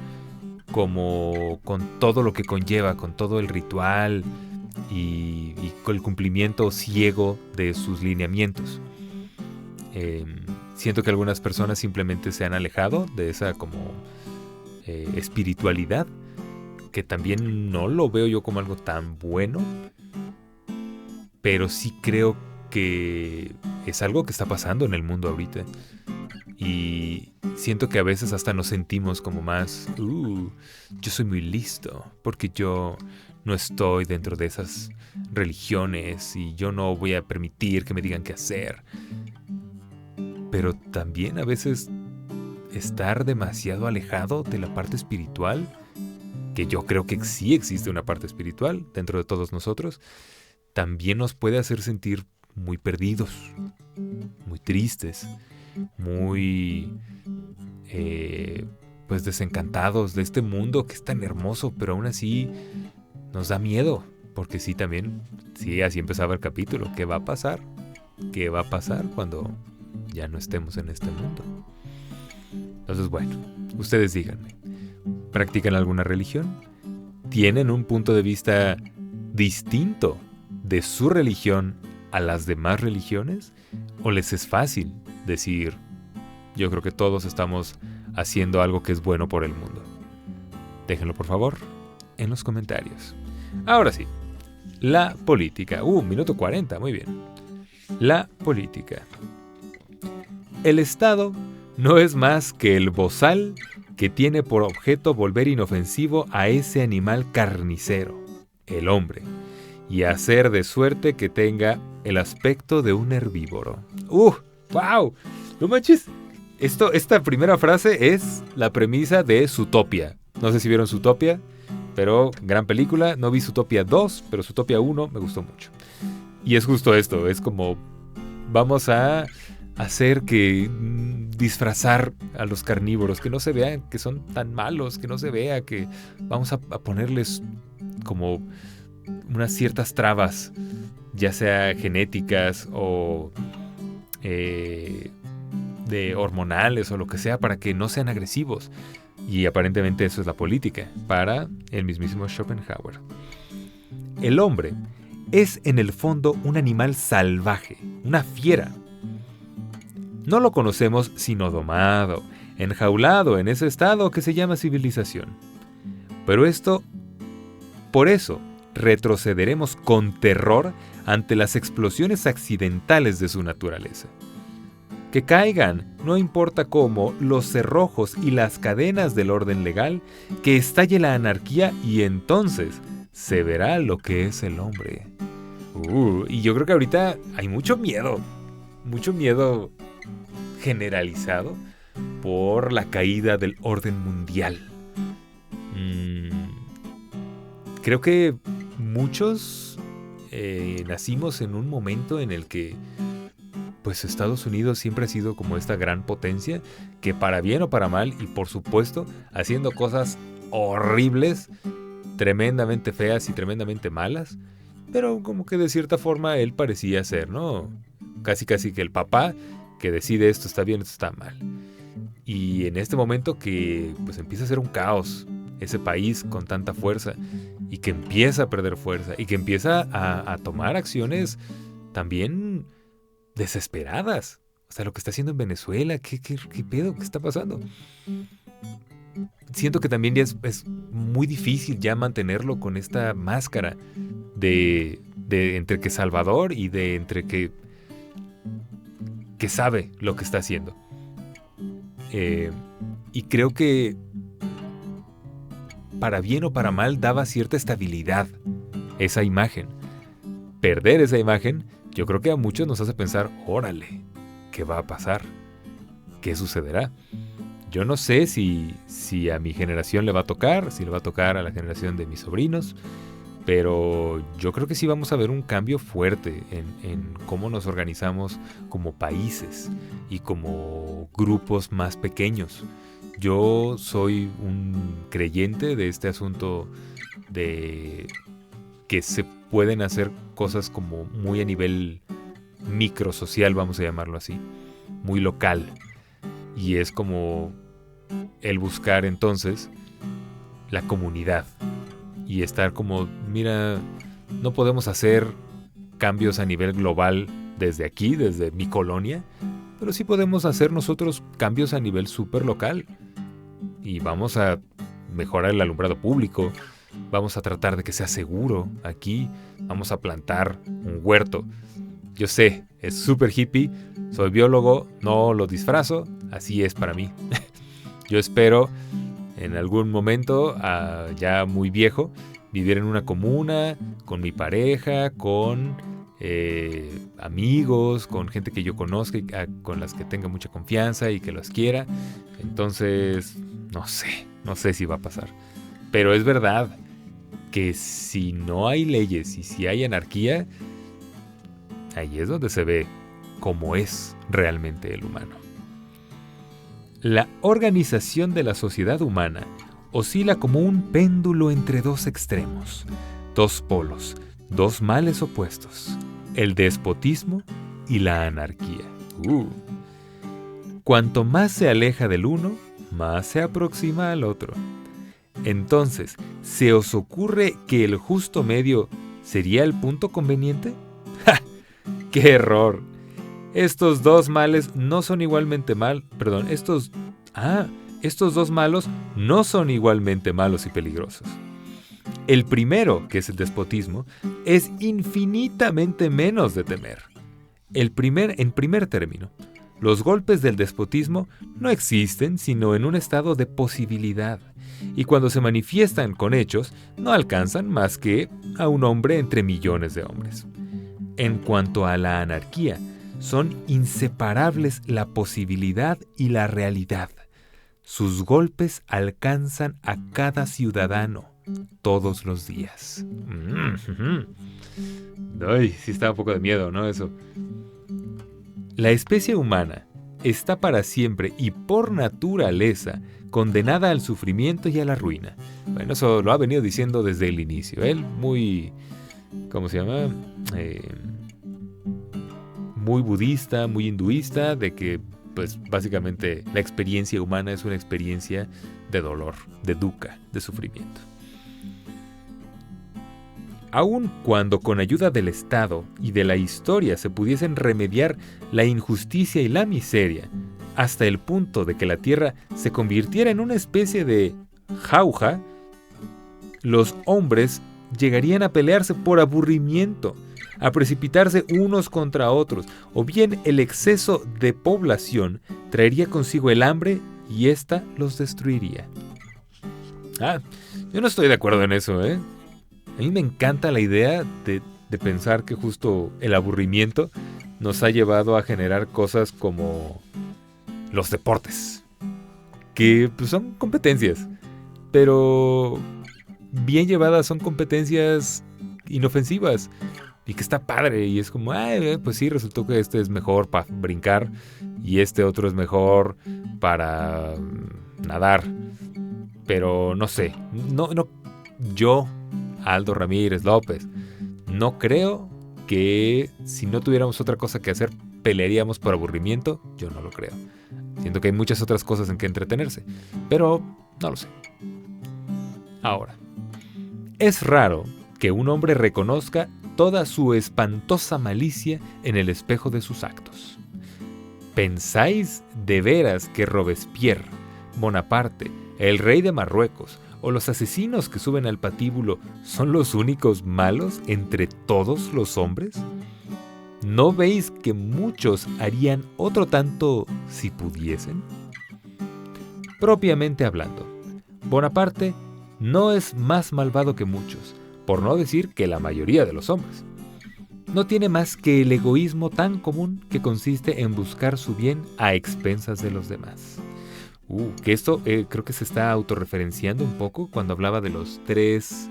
como con todo lo que conlleva, con todo el ritual y con el cumplimiento ciego de sus lineamientos. Siento que algunas personas simplemente se han alejado de esa como espiritualidad, que también no lo veo yo como algo tan bueno, pero sí creo que es algo que está pasando en el mundo ahorita. Y siento que a veces hasta nos sentimos como más, yo soy muy listo, porque yo no estoy dentro de esas religiones y yo no voy a permitir que me digan qué hacer. Pero también a veces estar demasiado alejado de la parte espiritual, que yo creo que sí existe una parte espiritual dentro de todos nosotros, también nos puede hacer sentir muy perdidos, muy tristes. muy pues desencantados de este mundo que es tan hermoso, pero aún así nos da miedo, porque sí, también, sí, así empezaba el capítulo. ¿Qué va a pasar? ¿Qué va a pasar cuando ya no estemos en este mundo? Entonces, bueno, ustedes díganme, ¿practican alguna religión? ¿Tienen un punto de vista distinto de su religión a las demás religiones? ¿O les es fácil decir, yo creo que todos estamos haciendo algo que es bueno por el mundo? Déjenlo, por favor, en los comentarios. Ahora sí, la política. Minuto 40, muy bien. La política. El Estado no es más que el bozal que tiene por objeto volver inofensivo a ese animal carnicero, el hombre, y hacer de suerte que tenga el aspecto de un herbívoro. ¡Wow! No manches. Esta primera frase es la premisa de Zootopia. No sé si vieron Zootopia, pero gran película. No vi Zootopia 2, pero Zootopia 1 me gustó mucho. Y es justo esto, es como vamos a hacer que disfrazar a los carnívoros, que no se vean que son tan malos, que no se vea que vamos a ponerles como unas ciertas trabas, ya sea genéticas o de hormonales o lo que sea, para que no sean agresivos. Y aparentemente eso es la política para el mismísimo Schopenhauer. El hombre es en el fondo un animal salvaje, una fiera. No lo conocemos sino domado, enjaulado en ese estado que se llama civilización. Pero por eso, retrocederemos con terror ante las explosiones accidentales de su naturaleza. Que caigan, no importa cómo, los cerrojos y las cadenas del orden legal, que estalle la anarquía y entonces se verá lo que es el hombre. Y yo creo que ahorita hay mucho miedo generalizado por la caída del orden mundial. Creo que muchos nacimos en un momento en el que pues Estados Unidos siempre ha sido como esta gran potencia que, para bien o para mal, y por supuesto haciendo cosas horribles, tremendamente feas y tremendamente malas, pero como que de cierta forma él parecía ser, ¿no? Casi que el papá que decide esto está bien, esto está mal. Y en este momento que pues empieza a ser un caos ese país con tanta fuerza, y que empieza a perder fuerza, y que empieza a tomar acciones también desesperadas. O sea, lo que está haciendo en Venezuela, ¿qué pedo? ¿Qué está pasando? Siento que también ya es muy difícil ya mantenerlo con esta máscara de entre que salvador y de entre que sabe lo que está haciendo. Y creo que para bien o para mal daba cierta estabilidad esa imagen. Perder esa imagen, yo creo que a muchos nos hace pensar, órale, ¿qué va a pasar? ¿Qué sucederá? Yo no sé si a mi generación le va a tocar, si le va a tocar a la generación de mis sobrinos, pero yo creo que sí vamos a ver un cambio fuerte en cómo nos organizamos como países y como grupos más pequeños. Yo soy un creyente de este asunto de que se pueden hacer cosas como muy a nivel microsocial, vamos a llamarlo así, muy local. Y es como el buscar entonces la comunidad y estar como, mira, no podemos hacer cambios a nivel global desde aquí, desde mi colonia, pero sí podemos hacer nosotros cambios a nivel súper local. Y vamos a mejorar el alumbrado público, vamos a tratar de que sea seguro aquí, vamos a plantar un huerto. Yo sé, es súper hippie, soy biólogo, no lo disfrazo, así es para mí. Yo espero en algún momento, ya muy viejo, vivir en una comuna, con mi pareja, con amigos, con gente que yo conozca y con las que tenga mucha confianza y que los quiera. Entonces, no sé si va a pasar. Pero es verdad que si no hay leyes y si hay anarquía, ahí es donde se ve cómo es realmente el humano. La organización de la sociedad humana oscila como un péndulo entre dos extremos, dos polos, dos males opuestos, el despotismo y la anarquía. Cuanto más se aleja del uno, más se aproxima al otro. Entonces, ¿se os ocurre que el justo medio sería el punto conveniente? ¡Ja! ¡Qué error! Estos dos males no son igualmente estos dos malos no son igualmente malos y peligrosos. El primero, que es el despotismo, es infinitamente menos de temer. En primer término, los golpes del despotismo no existen sino en un estado de posibilidad, y cuando se manifiestan con hechos, no alcanzan más que a un hombre entre millones de hombres. En cuanto a la anarquía, son inseparables la posibilidad y la realidad. Sus golpes alcanzan a cada ciudadano todos los días. Ay, sí está un poco de miedo, ¿no? Eso. La especie humana está para siempre y por naturaleza condenada al sufrimiento y a la ruina. Bueno, eso lo ha venido diciendo desde el inicio. Él muy, ¿cómo se llama? Muy budista, muy hinduista, de que pues básicamente la experiencia humana es una experiencia de dolor, de dukkha, de sufrimiento. Aun cuando con ayuda del Estado y de la historia se pudiesen remediar la injusticia y la miseria, hasta el punto de que la Tierra se convirtiera en una especie de jauja, los hombres llegarían a pelearse por aburrimiento, a precipitarse unos contra otros, o bien el exceso de población traería consigo el hambre y ésta los destruiría. Yo no estoy de acuerdo en eso, ¿eh? A mí me encanta la idea de pensar que justo el aburrimiento nos ha llevado a generar cosas como los deportes, que pues, son competencias, pero bien llevadas son competencias inofensivas y que está padre y es como, pues sí, resultó que este es mejor para brincar y este otro es mejor para nadar, pero no sé, yo, Aldo Ramírez López, no creo que si no tuviéramos otra cosa que hacer pelearíamos por aburrimiento. Yo no lo creo. Siento que hay muchas otras cosas en que entretenerse, pero no lo sé. Ahora, es raro que un hombre reconozca toda su espantosa malicia en el espejo de sus actos. ¿Pensáis de veras que Robespierre, Bonaparte, el rey de Marruecos o los asesinos que suben al patíbulo son los únicos malos entre todos los hombres? ¿No veis que muchos harían otro tanto si pudiesen? Propiamente hablando, Bonaparte no es más malvado que muchos, por no decir que la mayoría de los hombres. No tiene más que el egoísmo tan común que consiste en buscar su bien a expensas de los demás. Que esto creo que se está autorreferenciando un poco cuando hablaba de los 3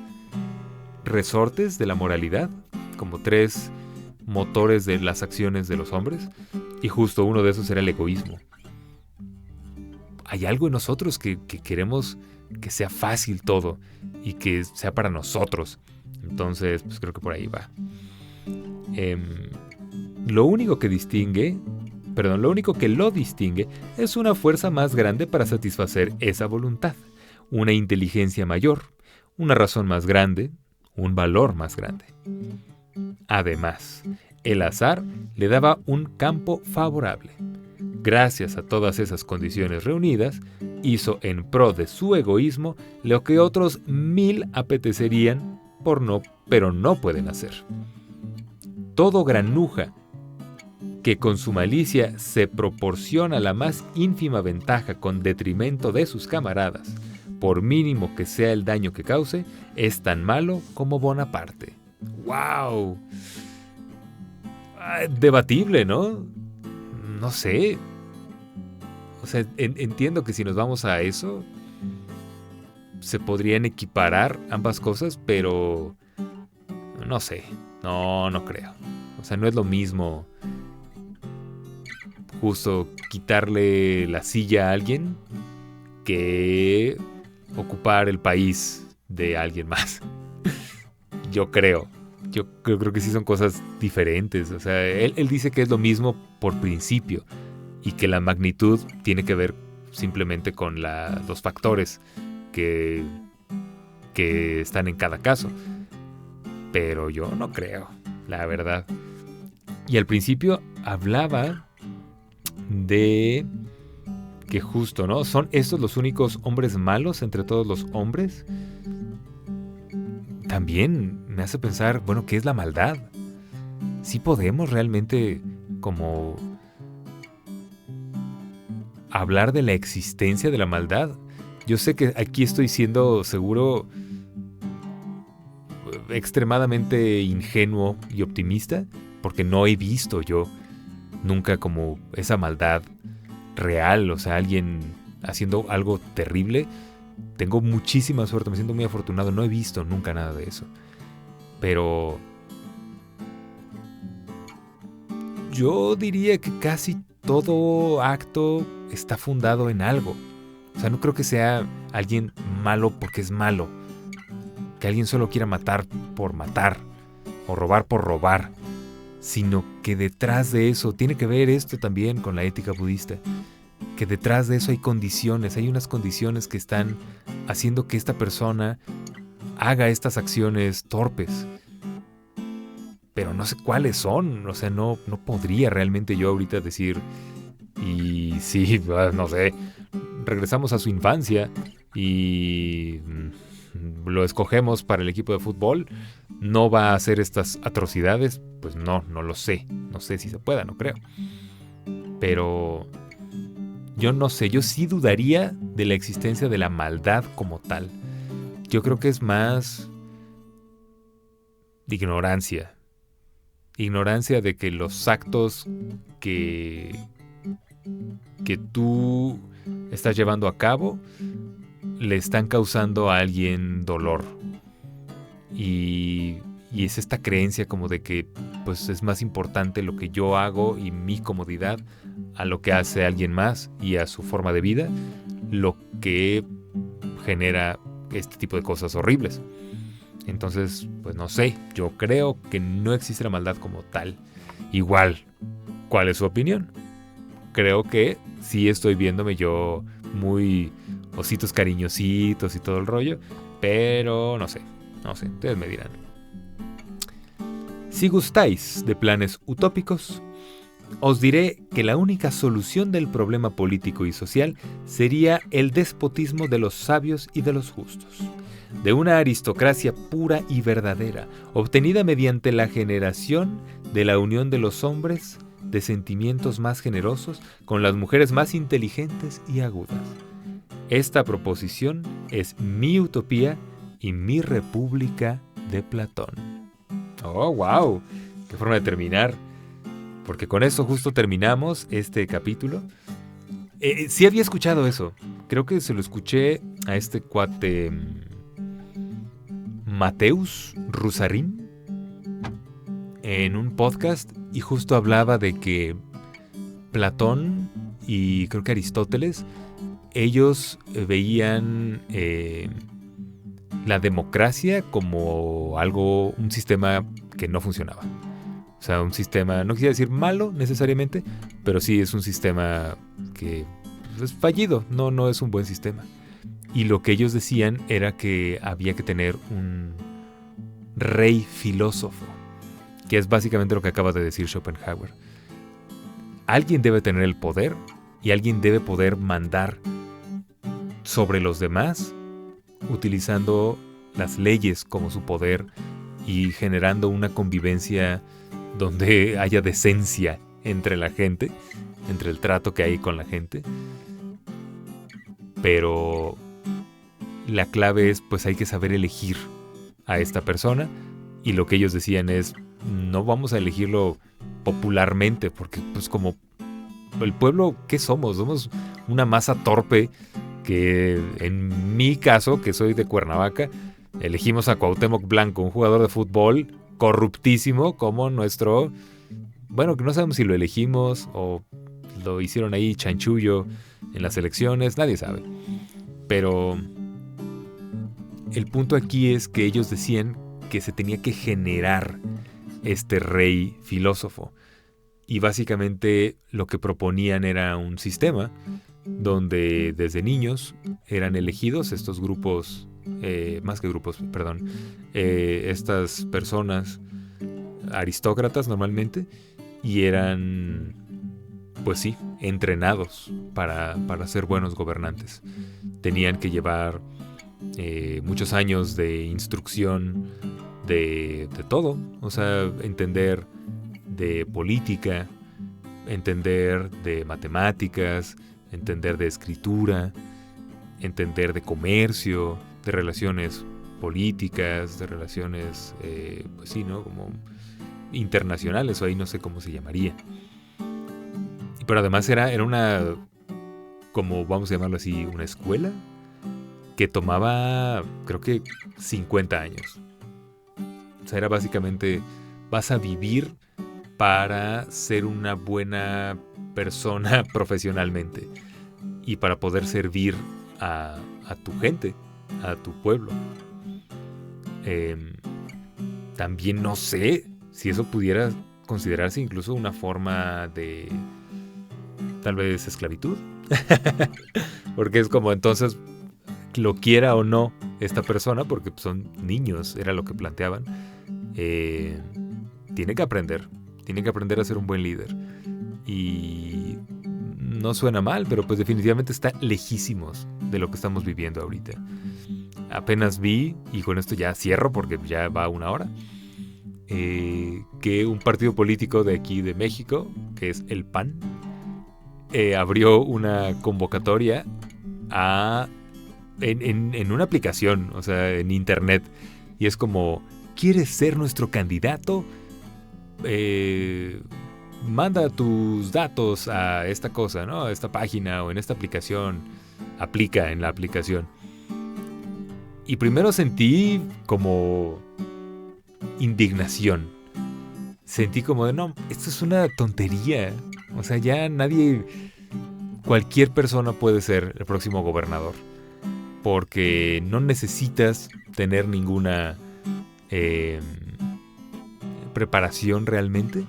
resortes de la moralidad, como 3 motores de las acciones de los hombres, y justo uno de esos era el egoísmo. Hay algo en nosotros que queremos que sea fácil todo y que sea para nosotros. Entonces, pues creo que por ahí va. Lo único que lo distingue es una fuerza más grande para satisfacer esa voluntad, una inteligencia mayor, una razón más grande, un valor más grande. Además, el azar le daba un campo favorable. Gracias a todas esas condiciones reunidas, hizo en pro de su egoísmo lo que otros 1000 apetecerían pero no pueden hacer. Todo granuja que con su malicia se proporciona la más ínfima ventaja con detrimento de sus camaradas, por mínimo que sea el daño que cause, es tan malo como Bonaparte. ¡Wow! Debatible, ¿no? No sé. O sea, entiendo que si nos vamos a eso, se podrían equiparar ambas cosas, pero no sé. No creo. O sea, no es lo mismo justo quitarle la silla a alguien que ocupar el país de alguien más. Yo creo que sí son cosas diferentes. O sea, él dice que es lo mismo por principio y que la magnitud tiene que ver simplemente con los factores que están en cada caso. Pero yo no creo, la verdad. Y al principio hablaba de que justo, ¿no? ¿Son estos los únicos hombres malos entre todos los hombres? También me hace pensar, bueno, ¿qué es la maldad? ¿Sí podemos realmente como hablar de la existencia de la maldad? Yo sé que aquí estoy siendo seguro extremadamente ingenuo y optimista, porque no he visto yo nunca como esa maldad real, o sea, alguien haciendo algo terrible. Tengo muchísima suerte, me siento muy afortunado, no he visto nunca nada de eso. Pero yo diría que casi todo acto está fundado en algo. O sea, no creo que sea alguien malo porque es malo, que alguien solo quiera matar por matar o robar por robar, sino que detrás de eso tiene que ver esto también con la ética budista, que detrás de eso hay condiciones, hay unas condiciones que están haciendo que esta persona haga estas acciones torpes, pero no sé cuáles son. O sea, no podría realmente yo ahorita decir, y sí, no sé, regresamos a su infancia y lo escogemos para el equipo de fútbol, no va a hacer estas atrocidades. Pues no lo sé, no sé si se pueda, no creo. Pero yo no sé, yo sí dudaría de la existencia de la maldad como tal. Yo creo que es más de ignorancia de que los actos que tú estás llevando a cabo le están causando a alguien dolor. Y es esta creencia como de que pues es más importante lo que yo hago y mi comodidad a lo que hace alguien más y a su forma de vida, lo que genera este tipo de cosas horribles. Entonces, pues no sé, yo creo que no existe la maldad como tal. Igual, ¿cuál es su opinión? Creo que sí estoy viéndome yo muy ositos cariñositos y todo el rollo, pero no sé, ustedes me dirán. Si gustáis de planes utópicos, os diré que la única solución del problema político y social sería el despotismo de los sabios y de los justos, de una aristocracia pura y verdadera, obtenida mediante la generación de la unión de los hombres de sentimientos más generosos con las mujeres más inteligentes y agudas. Esta proposición es mi utopía y mi república de Platón. ¡Oh, wow! ¡Qué forma de terminar! Porque con eso justo terminamos este capítulo. Sí había escuchado eso. Creo que se lo escuché a este cuate Mateus Rusarín en un podcast, y justo hablaba de que Platón y creo que Aristóteles, ellos veían la democracia como un sistema que no funcionaba. O sea, un sistema, no quisiera decir malo necesariamente, pero sí es un sistema que es fallido, no es un buen sistema. Y lo que ellos decían era que había que tener un rey filósofo, que es básicamente lo que acaba de decir Schopenhauer. Alguien debe tener el poder y alguien debe poder mandar sobre los demás utilizando las leyes como su poder y generando una convivencia donde haya decencia entre la gente, entre el trato que hay con la gente. Pero la clave es, pues hay que saber elegir a esta persona, y lo que ellos decían es, no vamos a elegirlo popularmente, porque pues como el pueblo, ¿qué somos? Somos una masa torpe que en mi caso, que soy de Cuernavaca, elegimos a Cuauhtémoc Blanco, un jugador de fútbol corruptísimo como nuestro, bueno, que no sabemos si lo elegimos o lo hicieron ahí chanchullo en las elecciones, nadie sabe. Pero el punto aquí es que ellos decían que se tenía que generar este rey filósofo. Y básicamente lo que proponían era un sistema donde desde niños eran elegidos estos grupos, estas personas aristócratas normalmente, y eran, pues sí, entrenados para ser buenos gobernantes. Tenían que llevar muchos años de instrucción de todo, o sea, entender de política, entender de matemáticas, entender de escritura, entender de comercio, de relaciones políticas, de relaciones, pues sí, ¿no? Como internacionales, o ahí no sé cómo se llamaría. Pero además era una, como vamos a llamarlo así, una escuela que tomaba, creo que 50 años. O sea, era básicamente, vas a vivir para ser una buena persona profesionalmente y para poder servir a tu gente, a tu pueblo. También no sé si eso pudiera considerarse incluso una forma de, tal vez, esclavitud. Porque es como, entonces, lo quiera o no esta persona, porque son niños, era lo que planteaban, tiene que aprender a ser un buen líder. Y no suena mal, pero pues definitivamente está lejísimos de lo que estamos viviendo ahorita. Apenas vi, y con esto ya cierro porque ya va 1 hora, que un partido político de aquí de México, que es el PAN, abrió una convocatoria en una aplicación, o sea, en internet, y es como, ¿quieres ser nuestro candidato? Manda tus datos a esta cosa, ¿no? A esta página o en esta aplicación. Aplica en la aplicación. Y primero sentí como indignación. Sentí como de, no, esto es una tontería. O sea, ya cualquier persona puede ser el próximo gobernador. Porque no necesitas tener ninguna preparación realmente,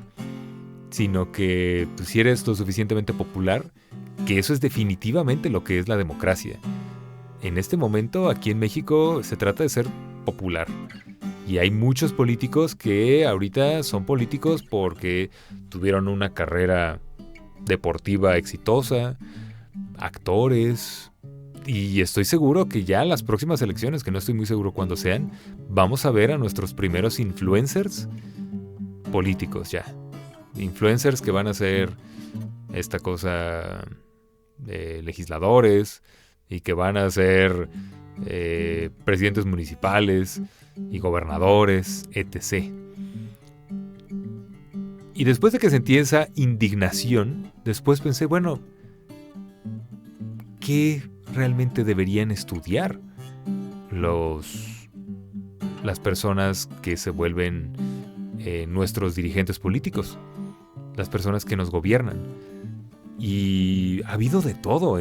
sino que pues, si eres lo suficientemente popular, que eso es definitivamente lo que es la democracia. En este momento, aquí en México, se trata de ser popular. Y hay muchos políticos que ahorita son políticos porque tuvieron una carrera deportiva exitosa, actores, y estoy seguro que ya las próximas elecciones, que no estoy muy seguro cuándo sean, vamos a ver a nuestros primeros influencers políticos ya. Influencers que van a ser esta cosa de legisladores y que van a ser presidentes municipales y gobernadores, etc. Y después de que sentí esa indignación, después pensé, bueno, ¿qué realmente deberían estudiar las personas que se vuelven nuestros dirigentes políticos, las personas que nos gobiernan? Y ha habido de todo,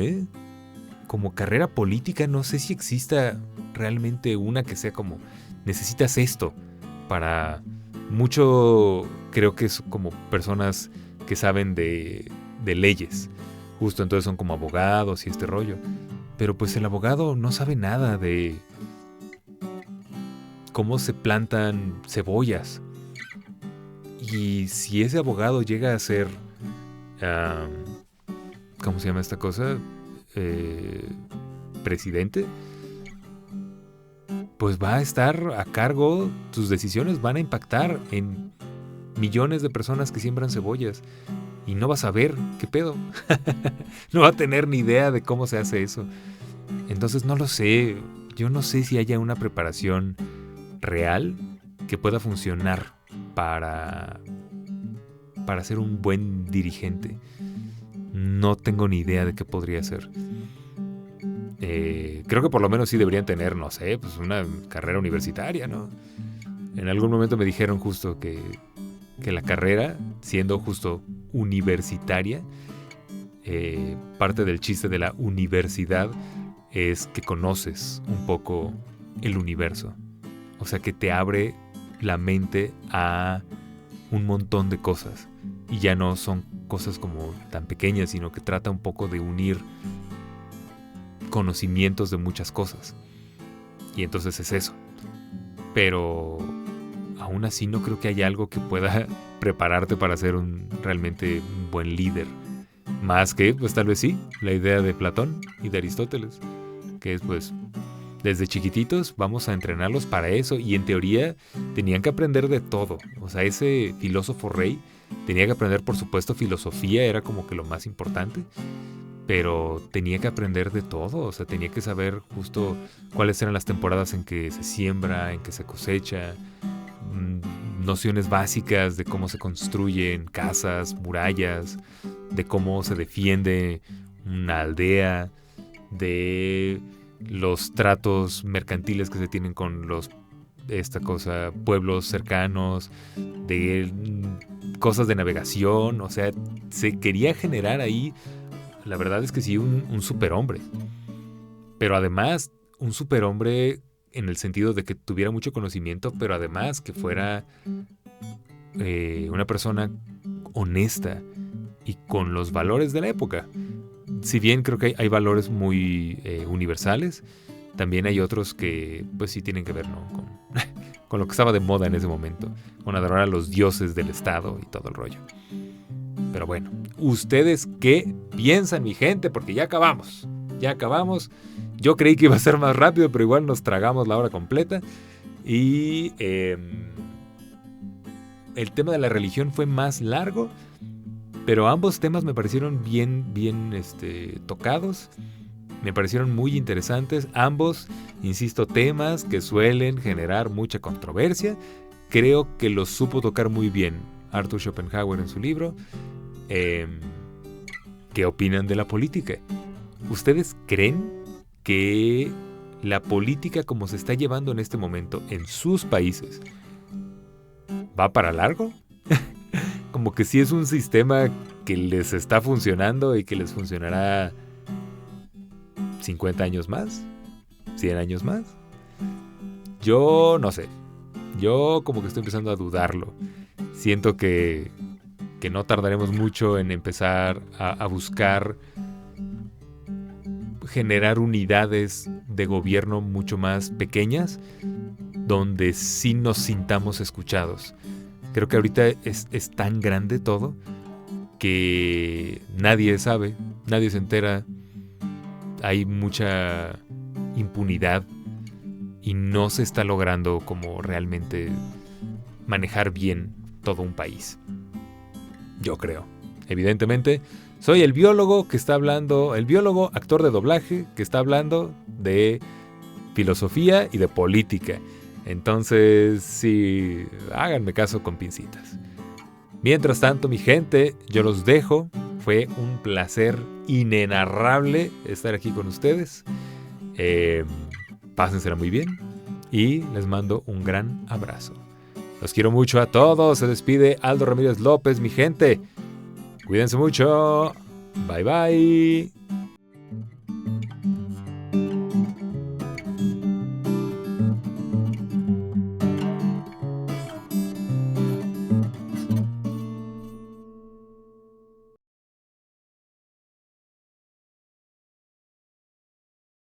como carrera política no sé si exista realmente una que sea como necesitas esto para mucho. Creo que es como personas que saben de leyes, justo, entonces son como abogados y este rollo. Pero pues el abogado no sabe nada de cómo se plantan cebollas. Y si ese abogado llega a ser, ¿cómo se llama esta cosa? Presidente, pues va a estar a cargo, sus decisiones van a impactar en millones de personas que siembran cebollas. Y no va a saber qué pedo. No va a tener ni idea de cómo se hace eso. Entonces no lo sé. Yo no sé si haya una preparación real que pueda funcionar para ser un buen dirigente. No tengo ni idea de qué podría ser. Creo que por lo menos sí deberían tener, no sé, pues una carrera universitaria, ¿no? En algún momento me dijeron justo que la carrera, siendo justo universitaria, parte del chiste de la universidad es que conoces un poco el universo. O sea, que te abre la mente a un montón de cosas. Y ya no son cosas como tan pequeñas, sino que trata un poco de unir conocimientos de muchas cosas. Y entonces es eso. Pero aún así no creo que haya algo que pueda prepararte para ser realmente un buen líder. Más que, pues tal vez sí, la idea de Platón y de Aristóteles. Que es, pues, desde chiquititos vamos a entrenarlos para eso. Y en teoría tenían que aprender de todo. O sea, ese filósofo rey tenía que aprender, por supuesto, filosofía. Era como que lo más importante. Pero tenía que aprender de todo. O sea, tenía que saber justo cuáles eran las temporadas en que se siembra, en que se cosecha. Nociones básicas de cómo se construyen casas, murallas, de cómo se defiende una aldea, de los tratos mercantiles que se tienen con pueblos cercanos, de cosas de navegación. O sea, se quería generar ahí, la verdad es que sí, un superhombre. Pero además, un superhombre en el sentido de que tuviera mucho conocimiento, pero además que fuera una persona honesta y con los valores de la época. Si bien creo que hay valores muy universales, también hay otros que pues sí tienen que ver, ¿no? con lo que estaba de moda en ese momento, con adorar a los dioses del Estado y todo el rollo. Pero bueno, ¿ustedes qué piensan, mi gente? Porque ya acabamos. Yo creí que iba a ser más rápido, pero igual nos tragamos la hora completa. Y el tema de la religión fue más largo, pero ambos temas me parecieron bien tocados. Me parecieron muy interesantes. Ambos, insisto, temas que suelen generar mucha controversia. Creo que los supo tocar muy bien Arthur Schopenhauer en su libro. ¿Qué opinan de la política? ¿Ustedes creen que la política como se está llevando en este momento en sus países va para largo? Como que sí es un sistema que les está funcionando y que les funcionará 50 años más, 100 años más. Yo no sé. Yo como que estoy empezando a dudarlo. Siento que no tardaremos mucho en empezar a buscar generar unidades de gobierno mucho más pequeñas, donde sí nos sintamos escuchados. Creo que ahorita es tan grande todo que nadie sabe, nadie se entera, hay mucha impunidad y no se está logrando como realmente manejar bien todo un país. Yo creo. Evidentemente, soy el biólogo que está hablando, el biólogo actor de doblaje que está hablando de filosofía y de política. Entonces, sí, háganme caso con pincitas. Mientras tanto, mi gente, yo los dejo. Fue un placer inenarrable estar aquí con ustedes. Pásensela muy bien y les mando un gran abrazo. Los quiero mucho a todos. Se despide Aldo Ramírez López, mi gente. Cuídense mucho. Bye bye.